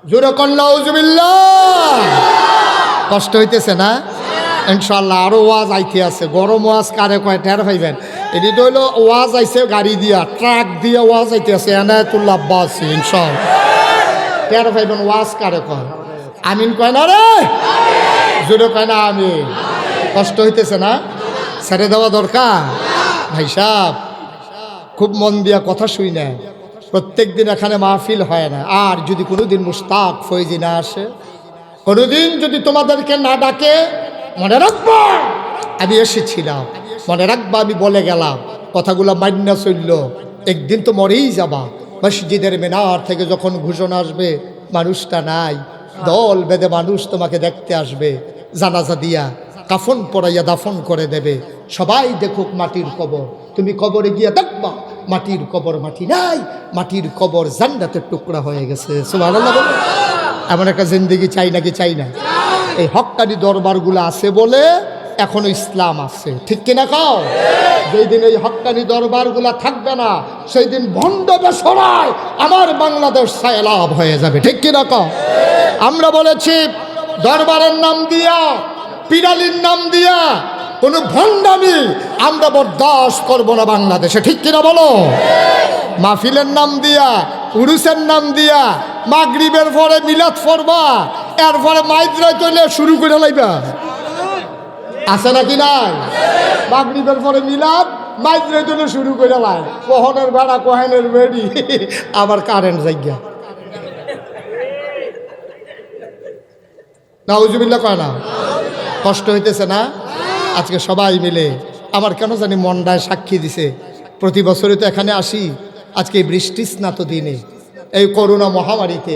জোরে কন নাউজুবিল্লাহ। কষ্ট হইতেছে না? ইনশাল্লাহ আরো ওয়াজ আইতে আছে। গরম ওয়াজ কারে কয় টের পাইবেন। এটি তো হইলো ওয়াজ আইছে গাড়ি দিয়া, ট্রাক দিয়া ওয়াজ আইতে আছে। এনায়েতুল্লাহ আব্বাস ইনশাল্লাহ টের পাইবেন ওয়াজ কারে কয়। আমিন কয় না রে, জোরে কয় না আমিন। কষ্ট হইতেছে না? ছেড়ে দেওয়া দরকার। ভাই সাহেব খুব মন দিয়া কথা শুই না, প্রত্যেক দিন এখানে মাহফিল হয় না। আর যদি কোনোদিন মুস্তাক ফৈজি না আসে, কোনোদিন যদি তোমাদেরকে না ডাকে, মনে রাখবা আমি এসেছিলাম, মনে রাখবা আমি বলে গেলাম, কথাগুলো মান্না চলল, একদিন তো মরেই যাবা। মসজিদের মিনার থেকে যখন ঘোষণা আসবে মানুষটা নাই, দল বেঁধে মানুষ তোমাকে দেখতে আসবে, জানাজা দিয়া কাফন পরাইয়া দাফন করে দেবে। সবাই দেখুক মাটির কবর, তুমি কবরে গিয়া দেখবা মাটির কবর মাটি নাই, মাটির কবর জান্নাতের টুকরা হয়ে গেছে। সুবহানাল্লাহ। এমন একটা জিন্দেগি চাই নাকি চাই না? এই হক্কানি দরবারগুলো আছে বলে এখনো ইসলাম আছে, ঠিক কিনা কও? যেই দিন এই হক্কানি দরবারগুলো থাকবে না, সেই দিন ভণ্ড বেসরায় আমার বাংলাদেশ সায়লাভ হয়ে যাবে, ঠিক কিনা কও? আমরা বলেছি দরবারের নাম দিয়া, পিরালির নাম দিয়া কোনো ভণ্ডামি আমরা বরদাস্ত করবো না বাংলাদেশে, ঠিক কিনা বলো? মাহফিলের নাম দিয়া, উরুসের নাম দিয়া মাগরিবের পরে মিলাদ পড়বা, এরপরে মাইদ্রায় তৈলে শুরু করে লাইবা। আছে নাকি নাই? মাগরিবের পরে মিলাদ মাইজরে জন্য শুরু করে লাই, কহনের ভাড়া কহেনের বেড়ি, আবার কারেন্ট জায়গা। নাউজুবিল্লাহ কয় না? কষ্ট হইতেছে না? আজকে সবাই মিলে আমার কেন জানি মনটায় সাক্ষী দিছে, প্রতি বছরই তো এখানে আসি, আজকে এই বৃষ্টিস্নাত দিনে এই করোনা মহামারীতে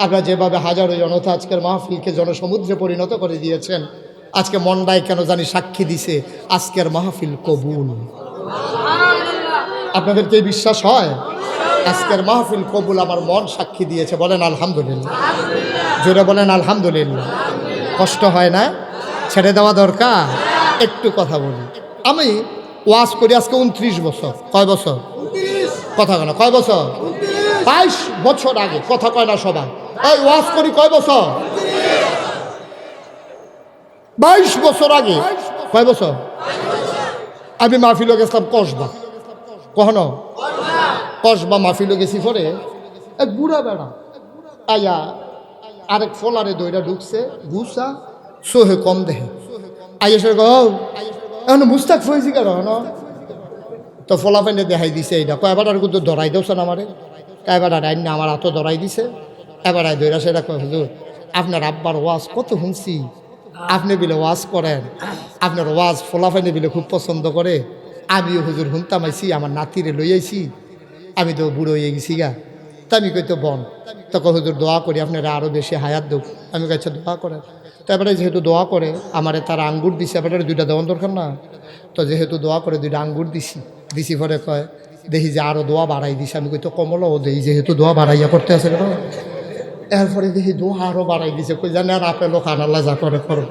আপনারা যেভাবে হাজারো জনতা আজকের মাহফিলকে জনসমুদ্রে পরিণত করে দিয়েছেন, আজকে মনটায় কেন জানি সাক্ষী দিছে আজকের মাহফিল কবুল। আপনাদেরকে এই বিশ্বাস হয়? আজকের মাহফিল কবুল আমার মন সাক্ষী দিয়েছে, বলেন আলহামদুলিল্লাহ। জোরে বলেন আলহামদুলিল্লাহ। কষ্ট হয় না? ছেড়ে দেওয়া দরকার। একটু কথা বলি, আমি ওয়াজ করি আজকে 29 বছর। কয় বছর? কথা কয় না, কয় বছর? 22 বছর আগে। কথা কয় না সবাই। এই ওয়াজ করি কয় বছর? 22 বছর আগে। কয় বছর? আমি মাহফিলে গেছিলাম কসবা, কখনো কসবা মাহফিলে গেছি। পরে এক বুড়া বেড়া আয়া আরেক ফলারে দইরা ঢুকছে, গুসা সোহে কম দেহে আইসে এখন মুস্তাক ফয়েছি কেন তো ফলা ফাইনে দেখাই দিছে। এইটা কয় এবার আর কিন্তু ধরাই দেওছেন আমারে, এবার আর আইন না আমার হাতও ধরাই দিছে। এবার আই দইরা সেটা কয় হুজুর আপনার আব্বার ওয়াজ কত শুনছি, আপনি বিলে ওয়াজ করেন, আপনার ওয়াজ ফলা ফাইনে বিলে খুব পছন্দ করে, আমিও হুজুর শুনতাম আইছি, আমার নাতিরে লই আইছি, আমি তো বুড়ো হয়ে গেছি গা। তা আমি কইতো বন তখন হুজুর দোয়া করি আপনারা আরও বেশি হায়াত দেব। আমি কাছে দোয়া করেন। তারপরে যেহেতু দোয়া করে আমারে তার আঙ্গুর দিছে, এবারে 2টা দেওয়ার দরকার না, তো যেহেতু দোয়া করে 2টা আঙ্গুর দিছি পরে কয় দেখি যে আরও দোয়া বাড়াই দিছে। আমি কইতো কমলও দেই, যেহেতু দোয়া বাড়াইয়া করতে আছে কেন। এরপরে দেখি দোয়া আরও বাড়াই দিছে, কই জানে আর আপেলও খান, আল্লাহ যা করে করো।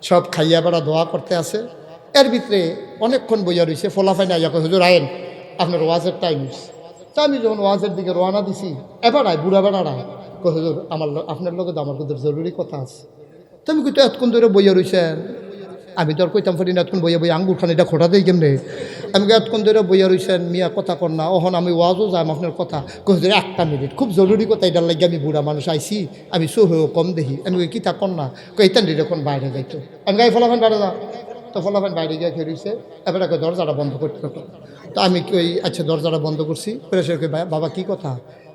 সব খাইয়া বেড়া দোয়া করতে আছে। এর ভিতরে অনেকক্ষণ বইয়া রয়েছে, ফলাফাই না কয় হুজুর আয়েন আপনার ওয়াজের টাইম। তা আমি যখন ওয়াজের দিকে রওনা দিছি, এবার আয় বুড়া বেড়ারায় কয় হুজুর আমার আপনার লগে তো আমার কিন্তু জরুরি কথা আছে। তো আমি কইতো এতক্ষণ ধরে বইয়া রয়েছেন, আমি তো আর কইতাম পারি না এতক্ষণ বইয়া বইয়া আঙ্গুর খান এটা খোটা দেই কেমনে। আমি এতক্ষণ ধরে বইয়া রয়েছেন মিয়া কথা কর না, ওহন আমি ওয়াজও যাম আপনার কথা। কই হুজুর 1 মিনিট খুব জরুরি কথা, এটার লাগে আমি বুড়া মানুষ আইছি, আমি সোহেও কম দেখি। আমি কই কিতা কর না, কই এইটান এখন বাইরে যাইতো। আমি গাই ফলাফান বাইরে যা, তো ফলাফান বাইরে গিয়ে খেয়েছে। এবার দরজাটা বন্ধ করতে হবে। তো আমি কই আচ্ছা দরজাটা বন্ধ করছি। সে কই বাবা কী কথা।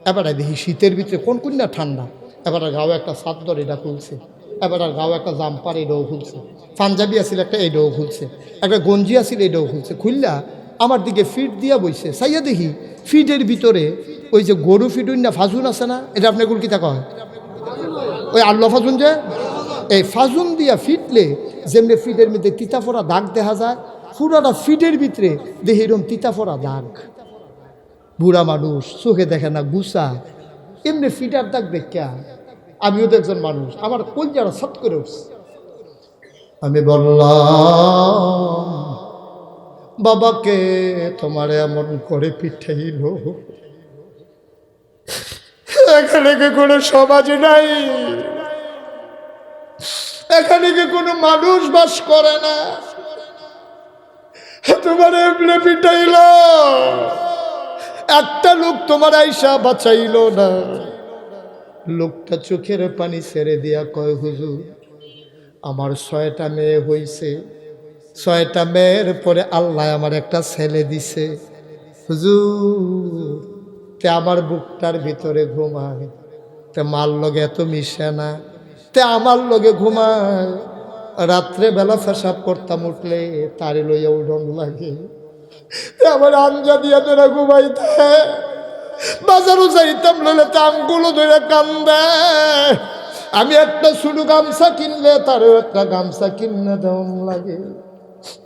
এবার দেখি শীতের ভিতরে কোন না ঠান্ডা। এবার গাও একটা চাদর এটা খুলছে, এবার গাও একটা জাম্পার এটাও খুলছে, পাঞ্জাবি আছিল একটা এটাও খুলছে, একটা গঞ্জি আছিল এটাও খুলছে। খুললা আমার দিকে ফিট দিয়া বইছে। চাইয়া দেখি ফিটের ভিতরে ওই যে গরু ফিটুন না ফাজুন আছে না, এটা আপনার গুল কিতা কয়, ওই আল্লাহ ফাজুন, যে এই ফাজুন দিয়া ফিটলে যেমনি ফিটের মধ্যে তিতাফোড়া দাগ দেখা যায়, পুরাটা ফিটের ভিতরে দেখি এরকম তিতাফোড়া দাগ। বুড়া মানুষ চোখে দেখে না, গুসা এমনি ফিটার দাগ দেখা আমিও তো একজন মানুষ, আমার কলজাটা সট করে উঠছে। আমি বললাম বাবাকে তোমার এমন করে পিঠাইল, এখানে কি কোনো সমাজ নাই, এখানে কি কোনো মানুষ বাস করে না, তোমার এমনি পিঠাইল, একটা লোক তোমার আইসা বাঁচাইল না। লোকটা চোখের পানি ছেড়ে দিয়া কয় হুজুর আমার 6টা মেয়ে হইছে, 6টা মেয়ের পরে আল্লাহ আমার একটা ছেলে দিছে হুজুর, তে আমার বুকটার ভিতরে ঘুমায়, তে মার লগে এত মিশে না, তে আমার লগে ঘুমায়, রাত্রে বেলা পেশাব করতাম উঠলে তারে লইয়া উঠন লাগে, আমার আঞ্জা দিয়া তোরা ঘুমাইতে, বাজারও যাইতাম লইলে তামগুলো ধরে কান্দে, আমি একটা শুধু গামছা কিনলে তারও একটা গামছা কিনে দেওয়া লাগে,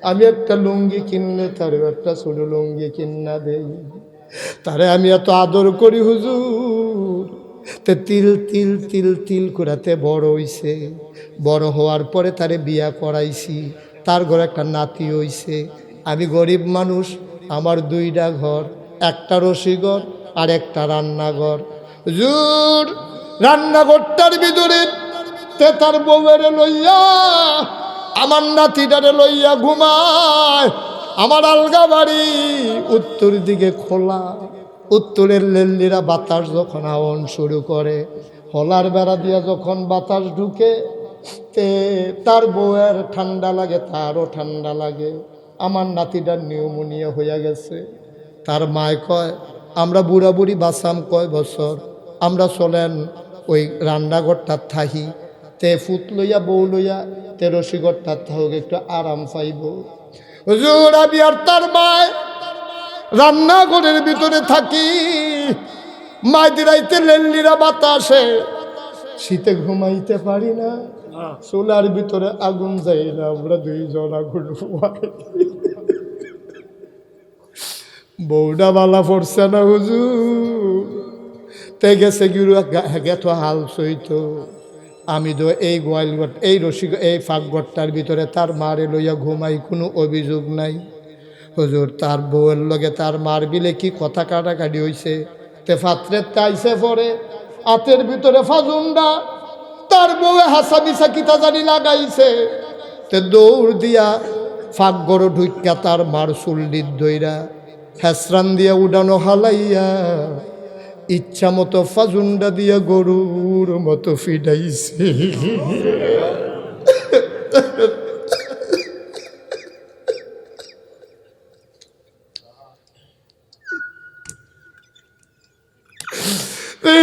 আমি একটা লুঙ্গি কিনলে তারও একটা ছোট লুঙ্গি কিনা দেই, তারে আমি এত আদর করি হুজুর, তে তিল তিল তিল তিল করাতে বড় হইছে, বড় হওয়ার পরে তারে বিয়া করাইছি, তার ঘরে একটা নাতি হইছে। আমি গরিব মানুষ, আমার 2টা ঘর, একটা রসিঘর আর একটা রান্নাঘর। হুজুর রান্নাঘরটার ভিতরে তে তার বউয়ের লইয়া আমার নাতিটারে লইয়া ঘুমায়, আমার আলগা বাড়ি উত্তর দিকে খোলা, উত্তরের লেল্লিরা বাতাস যখন আওয়ান শুরু করে, হলার বেড়া দিয়া যখন বাতাস ঢুকে তে তার বউয়ের ঠান্ডা লাগে, তারও ঠান্ডা লাগে। আমার নাতিটার নিউমোনিয়া হইয়া গেছে। তার মায় কয়, আমরা বুড়া বুড়ি বাঁচাম কয় বছর, আমরা চলেন ওই রান্নাঘরটার থাহি, তে ফুত লইয়া বউ লইয়া তে রসিগরটার থাকুক, একটু আরাম পাইব। হুজুর আমি আর তার মায় রান্নাঘরের ভিতরে থাকি, মাইদিরাইতে লেল্লিরা বাতাসে, শীতে ঘুমাইতে পারি না, চুলার ভিতরে আগুন যাই না, আমরা দুইজন আগুন ফুয়াই। বউডা বালা পড়ছে না হুজুর, তে গেছে গিরু গেতো হাল সইত। আমি তো এই গোয়ালঘর এই রসিক এই ফাঁকঘরটার ভিতরে তার মারে লইয়া ঘুমাই, কোনো অভিযোগ নাই। হুজুর তার বউয়ের লগে তার মার বিলে কি কথা কাটাকাটি হইছে, তে ফাত্রের তাইছে পরে হাতের ভিতরে ফাজুন্ডা, তার বউয়ে হাসা মিশা কিতা জানি লাগাইছে, তে দৌড় দিয়া ফাঁকঘর ঢুইকা তার মার চুল্লির দইরা হেসরান দিয়া উডানো হালাইয়া ইচ্ছা মতো ফাজুন্ডা দিয়া গরুর মতো ফিডাইছে।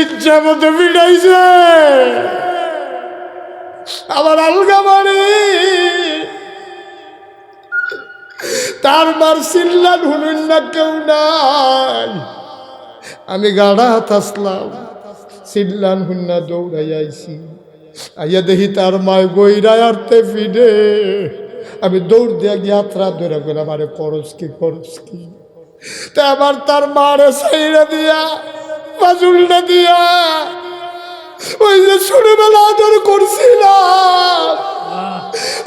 ইচ্ছা মতো ফিডাইছে। আবার আলগা মারি তার মার চিল্লান হুনুন না কেউ নাই। আমি গাড়া হাত আসলাম, চিল্লান হুন্না দৌড়াই আইছি, আইয়া দেখি তার মায় গইরায় আরতে ফিডে। আমি দৌড় দিয়া গিয়ে হাতরা ধরে গেলাম, আরে করস কি করস কি। তা আবার তার মারে সাইরা দিয়া বাজুলটা দিয়া ওই যে ছোটবেলা আদর করছিলাম,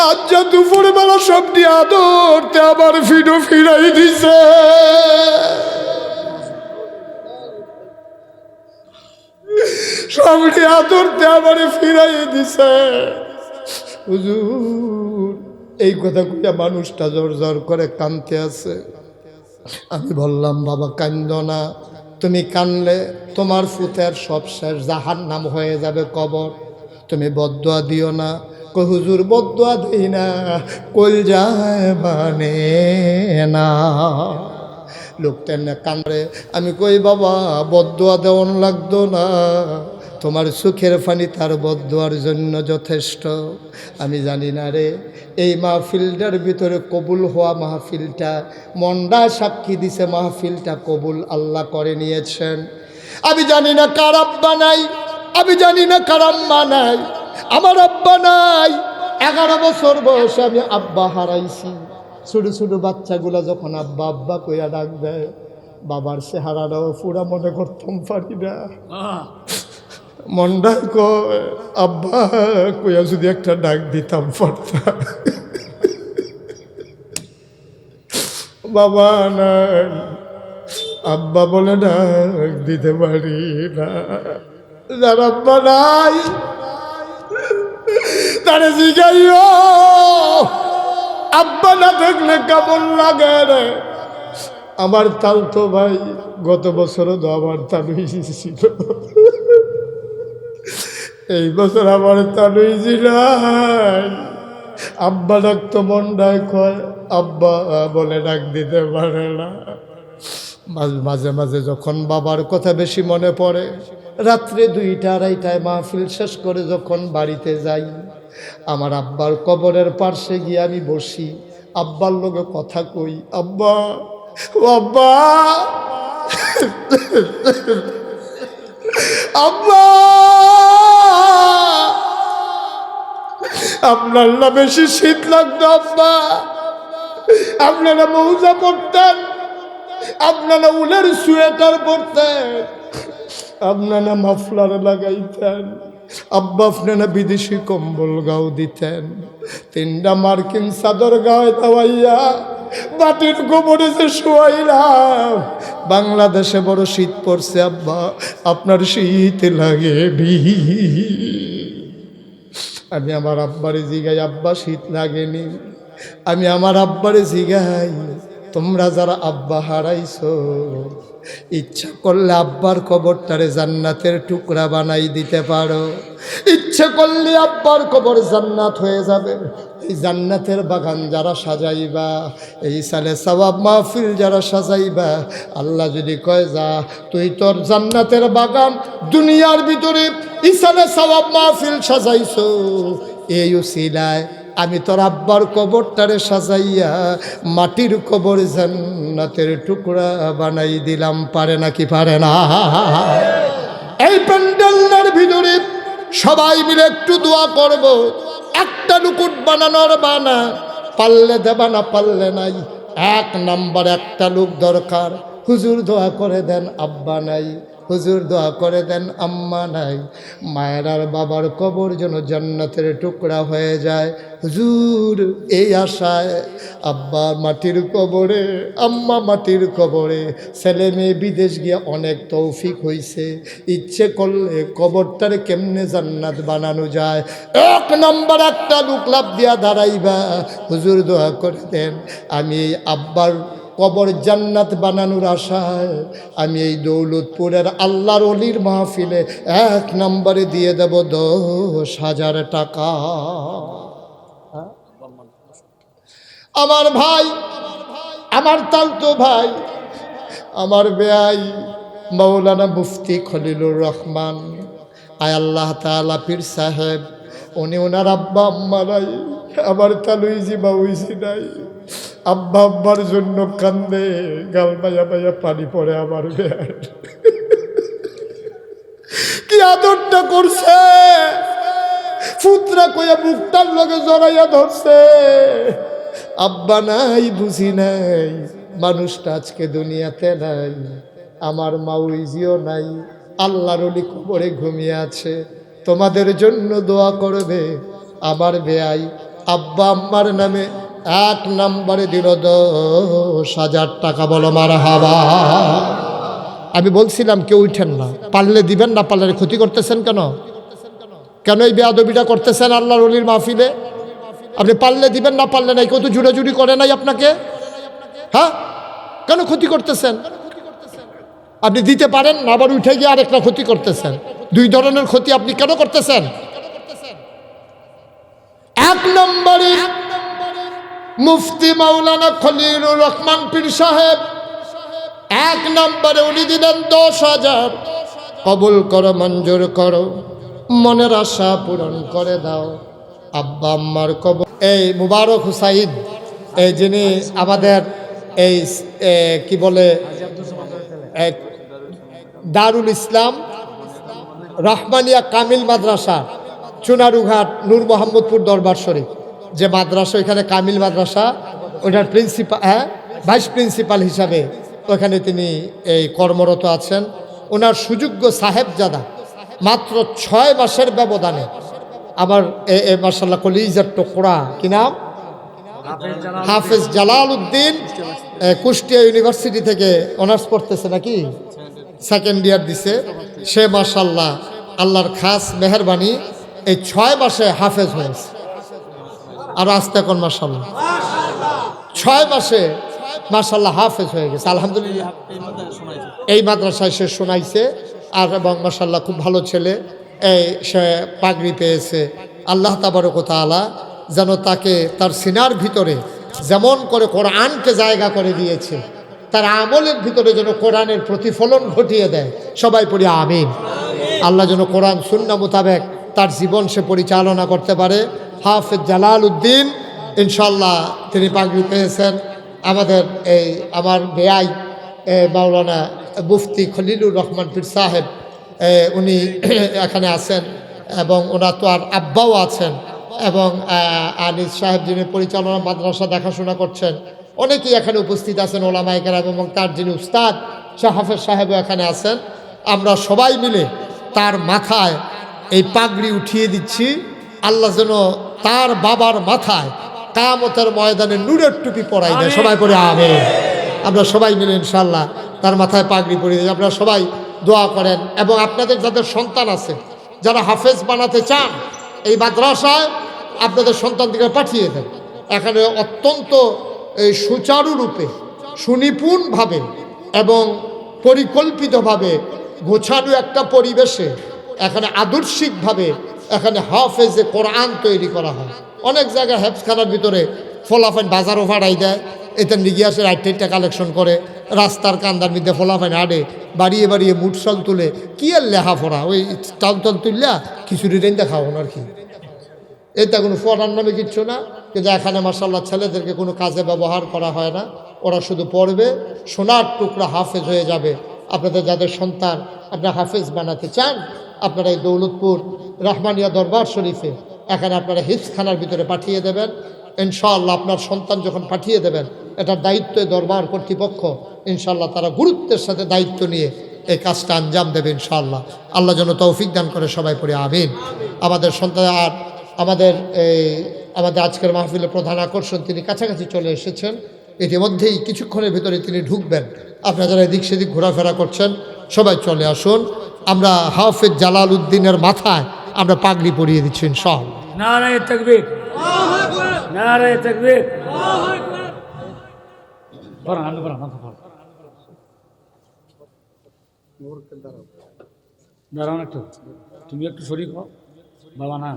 আজ যা দুপুর বেলা সব দিয়ে আদরতে আবার ফিডো ফিরাই দিছে। সবটি আদরতে আবার ফিরাই দিছে। হুজুর এই কথা কইয়া মানুষটা জোর জোর করে কাঁদতে আছে। আমি বললাম, বাবা কান্দ না, তুমি কানলে তোমার ফুতের সব শেষ, জাহান্নাম হয়ে যাবে কবর, তুমি বদদুয়া দিও না। কই হুজুর বদদুয়া দেই না, কল যায় মানে না। লোকটা না কান্দে। আমি কই বাবা বদদুয়া দেওয়ান লাগতো না, তোমার সুখের ফানি তার বদদুয়ার জন্য যথেষ্ট। আমি জানি না রে, এই মাহফিলটার ভিতরে কবুল হওয়া মাহফিলটা মন্ডা সাক্ষী দিছে, মাহফিলটা কবুল আল্লাহ করে নিয়েছেন। আমি জানি না কার আব্বা নাই, আমি জানি না কার আম্মা নাই। আমার আব্বা নাই, 11 বছর বয়সে আমি আব্বা হারাইছি। ছোটো ছোটো বাচ্চাগুলা যখন আব্বা আব্বা কইয়া ডাক দেয়, বাবার চেহারাটাও পুরা মনে করতাম পারি না। মন্ডা কয় আব্বা কইয়া যদি একটা ডাক দিতাম পারতাম। বাবা নাই, আব্বা বলে ডাক দিতে পারি না। যার আব্বা নাই তারে জিগাইও আব্বা না দেখলে কেমন লাগে রে। আমার তালতো ভাই গত বছরও তো আমার তালুই ছিল, এই বছর আমার তালুই ছিল। আব্বা ডাকতো মন্ডায় কয়, আব্বা বলে ডাক দিতে পারে না। মাঝে মাঝে যখন বাবার কথা বেশি মনে পড়ে, রাত্রে 2টা 2:30টায় মাহফিল শেষ করে যখন বাড়িতে যাই, আমার আব্বার কবরের পার্শ্বে গিয়ে আমি বসি, আব্বার লগে কথা কই, আব্বা ও আব্বা আব্বা আপনার না বেশি শীত লাগতো আব্বা, আপনারা মৌজা পড়তেন, আপনারা উলের সোয়েটার পরতেন, আপনারা মাফলার লাগাইতেন, আব্বা আপনারা বিদেশি কম্বল গাও দিতেন, 3টা মার্কিন চাদর গায়ে দেওয়াইয়া বাটির গোবরে যে শোয়াইলাম। বাংলাদেশে বড় শীত পড়ছে আব্বা, আপনার শীত লাগেনি। আমি আমার আব্বারে জিগাই, আব্বা শীত লাগেনি? আমি আমার আব্বারে জিগাই, তোমরা যারা আব্বা হারাইছো ইচ্ছা করলে আব্বার কবরটারে জান্নাতের টুকরা বানাই দিতে পারো। ইচ্ছে করলে আব্বার কবর জান্নাত হয়ে যাবে। এই জান্নাতের বাগান যারা সাজাইবা, এই সালে সওয়াব মাহফিল যারা সাজাইবা, আল্লাহ যদি কয় যা তুই তোর জান্নাতের বাগান দুনিয়ার ভিতরে ইসালে সওয়াব মাহফিল সাজাইছো, এই উসিলায় আমি তোর আব্বার কবরটারে সাজাইয়া মাটির কবর জান্নাতের টুকরা বানাই দিলাম। পারে নাকি পারে না? এই প্যান্ডেলের ভিতরে সবাই মিলে একটু দোয়া করব। একটা লুকুট বানানোর বানা, পারলে দেবা না পারলে নাই। 1 নাম্বার একটা লোক দরকার। হুজুর দোয়া করে দেন আব্বা নাই, হুজুর দোয়া করে দেন আম্মা নাই, মায়ের আর বাবার কবর যেন জান্নাতের টুকরা হয়ে যায়। হুজুর এই আশায় আব্বা মাটির কবরে, আম্মা মাটির কবরে, ছেলে মেয়ে বিদেশ গিয়ে অনেক তৌফিক হইছে। ইচ্ছে করলে কবরটারে কেমনে জান্নাত বানানো যায়। 1 নম্বর একটা লোক লাভ দিয়া দাঁড়াইবা, হুজুর দোয়া করে দেন আমি আব্বার কবর জান্নাত বানানোর আশায় আমি এই দৌলতপুরের আল্লাহর অলির মাহফিলে 1 নম্বরে দিয়ে দেব 10,000 টাকা। আমার ভাই, আমার তালতো ভাই, আমার বেয়াই মৌলানা মুফতি খলিলুর রহমান, আয় আল্লাহ তাআলা পীর সাহেব, উনি ওনার আব্বা আম্মা নাই, আমার তালুইজি বাউইজি নাই। আব্বা আব্বার জন্য কান্দে, গাল বাইয়া বাইয়া পানি পড়ে আমার বেয়াই। কি আদরটা করছে, ফুতরা কইয়া বুকটার লগে জড়াইয়া ধরছে। আব্বা নাই, বুঝি নাই, মানুষটা আজকে দুনিয়াতে নাই, আমার মাউইজিও নাই, আল্লাহর ওলি কবরে ঘুমিয়ে আছে। তোমাদের জন্য দোয়া করবে। আমার বেয়াই আব্বা আম্মার নামে 1 নম্বরে দিল 10,000 টাকা। বলো মারহাবা। আমি বলছিলাম কেউ উঠেন না, পারলে দিবেন, না পারলে ক্ষতি করতেছেন কেন? কেন এই বেয়াদবিটা করতেছেন আল্লাহর ওলির মাহফিলে? আপনি পারলে দিবেন, না পারলে নাই। কেউ তো জুড়াজুড়ি করে নাই আপনাকে। হ্যাঁ, কেন ক্ষতি করতেছেন? আপনি দিতে পারেন না, আবার উঠে গিয়ে আরেকটা ক্ষতি করতেছেন। 2 ধরনের ক্ষতি আপনি কেন করতেছেন? 1 নম্বরে মুফতি মাওলানা খলিলুর রহমান পীর সাহেব 1 নম্বরে উনি দিলেন 10,000। কবুল করো, মঞ্জুর করো, মনের আশা পূরণ করে দাও। আব্বা আম্মার কবর, এই মুবারক হুসাইন, এই যিনি আমাদের এই কি বলে দারুল ইসলাম রহমানিয়া কামিল মাদ্রাসা, চুনারুঘাট নূর মোহাম্মদপুর দরবার শরীফ যে মাদ্রাসা, ওইখানে কামিল মাদ্রাসা, ওইটার প্রিন্সিপাল, ভাইস প্রিন্সিপাল হিসাবে ওখানে তিনি এই কর্মরত আছেন। ওনার সুযোগ্য সাহেবজাদা মাত্র 6 মাসের ব্যবধানে আমার মার্শাল্লাহ কলিজার টুকরা, কি নাম, হাফেজ জালাল উদ্দিন, কুষ্টিয়া ইউনিভার্সিটি থেকে অনার্স পড়তেছে নাকি, 2nd ইয়ার দিছে সে। মার্শাল্লাহ আল্লাহর খাস মেহরবানি, এই 6 মাসে হাফেজ হয়েছে। আর আস্তে এখন মার্শাল্লাহ 6 মাসে মার্শাল্লাহ হাফেজ হয়ে গেছে আলহামদুলিল্লাহ। এই মাদ্রাসায় সে শোনাইছে। আর এবং মার্শাল্লাহ খুব ভালো ছেলে, এই সে পাগড়ি পেয়েছে। আল্লাহ তাবারক ওয়া তাআলা যেন তাকে তার সিনার ভিতরে যেমন করে কোরআনকে জায়গা করে দিয়েছে, তার আমলের ভিতরে যেন কোরআনের প্রতিফলন ঘটিয়ে দেয়। সবাই পড়ি আমিন। আল্লাহ যেন কোরআন সুন্নাহ মোতাবেক তার জীবন সে পরিচালনা করতে পারে। হাফেজ জালাল উদ্দিন ইনশাল্লাহ তিনি পাগড়ি পেয়েছেন। আমাদের এই আমার বেয়াই মাওলানা মুফতি খলিলুর রহমান পীর সাহেব, উনি এখানে আছেন এবং ওনার তো আর আব্বাও আছেন, এবং আনিস সাহেব যিনি পরিচালনা মাদ্রাসা দেখাশোনা করছেন, অনেকেই এখানে উপস্থিত আছেন ওলামায়ে কেরাম, এবং তার যিনি উস্তাদ শাহ হাফেজ সাহেবও এখানে আছেন। আমরা সবাই মিলে তার মাথায় এই পাগড়ি উঠিয়ে দিচ্ছি। আল্লাহ যেন তার বাবার মাথায় কিয়ামতের ময়দানে নূরের টুপি পরাই দেয়। সবাই পড়ে আমিন। আমরা সবাই মিলে ইনশাআল্লাহ তার মাথায় পাগড়ি পরিয়ে দিই। আপনারা সবাই দোয়া করেন, এবং আপনাদের যাদের সন্তান আছে যারা হাফেজ বানাতে চান, এই মাদ্রাসায় আপনাদের সন্তানদেরকে পাঠিয়ে দেন। এখানে অত্যন্ত সুচারুরূপে সুনিপুণভাবে এবং পরিকল্পিতভাবে গোছানো একটা পরিবেশে এখানে আদর্শিকভাবে এখানে হাফেজে কোরআন তৈরি করা হয়। অনেক জায়গায় হেফজখানার ভিতরে ফলাফাইন বাজারও ভাড়াই দেয়, এতে নিগিয়াসের আইটেটা কালেকশন করে, রাস্তার কান্দার মধ্যে ফলাফাইন আডে, বাড়িয়ে বাড়িয়ে মুঠসাল তুলে, কি আর লেখাপড়া, ওই টাল টাল তুললা খিচুড়ি রেন্দা খাওয়ান আর কি, এটা কোনো পড়ার নামে কিচ্ছু না। কিন্তু এখানে মাশাআল্লাহ ছেলেদেরকে কোনো কাজে ব্যবহার করা হয় না, ওরা শুধু পড়বে, সোনার টুকরা হাফেজ হয়ে যাবে। আপনাদের যাদের সন্তান আপনারা হাফেজ বানাতে চান, আপনারা এই দৌলতপুর রহমানিয়া দরবার শরীফে এখানে আপনারা হিফজখানার ভিতরে পাঠিয়ে দেবেন। ইনশাআল্লাহ আপনার সন্তান যখন পাঠিয়ে দেবেন, এটার দায়িত্ব দরবার কর্তৃপক্ষ ইনশাআল্লাহ তারা গুরুত্বের সাথে দায়িত্ব নিয়ে এই কাজটা আঞ্জাম দেবে ইনশাআল্লাহ। আল্লাহ যেন তৌফিক দান করে, সবাই পড়ে আমিন। আমাদের সন্তান আর আমাদের আজকের মাহফিলের প্রধান আকর্ষণ, তিনি কাছাকাছি চলে এসেছেন, ইতিমধ্যেই কিছুক্ষণের ভিতরে তিনি ঢুকবেন। আপনারা যারা এদিক সেদিক ঘোরাফেরা করছেন সবাই চলে আসুন। আমরা হাফেজ জালাল উদ্দিনের মাথায় আমরা পাগড়ি পরিয়ে দিচ্ছি ইনশাআল্লাহ। নারায়ে তাকবীর, নারায়ে তাকবীর। দাঁড়ান একটু, তুমি একটু শরীর হও বাবা না।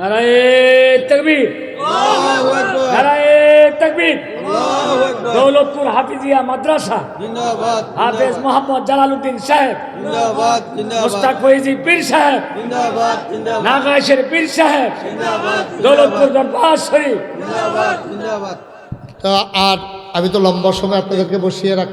নারায়ে তাকবীর, নারায়ে তাকবীর। দৌলতপুর হাফিজিয়া মাদ্রাসা জিন্দাবাদ, হাফেজ মোহাম্মদ জালালউদ্দিন সাহেব, জিন্দাবাদ, মুস্তাক ফৈজি পীর সাহেব, জিন্দাবাদ, জিন্দাবাদ, নাগাইশের পীর সাহেব, জিন্দাবাদ, দৌলতপুর দরবার শরীফ। জিন্দাবাদ, জিন্দাবাদ। তা আর আমি তো লম্বা সময় আপনাদেরকে বসিয়ে রাখ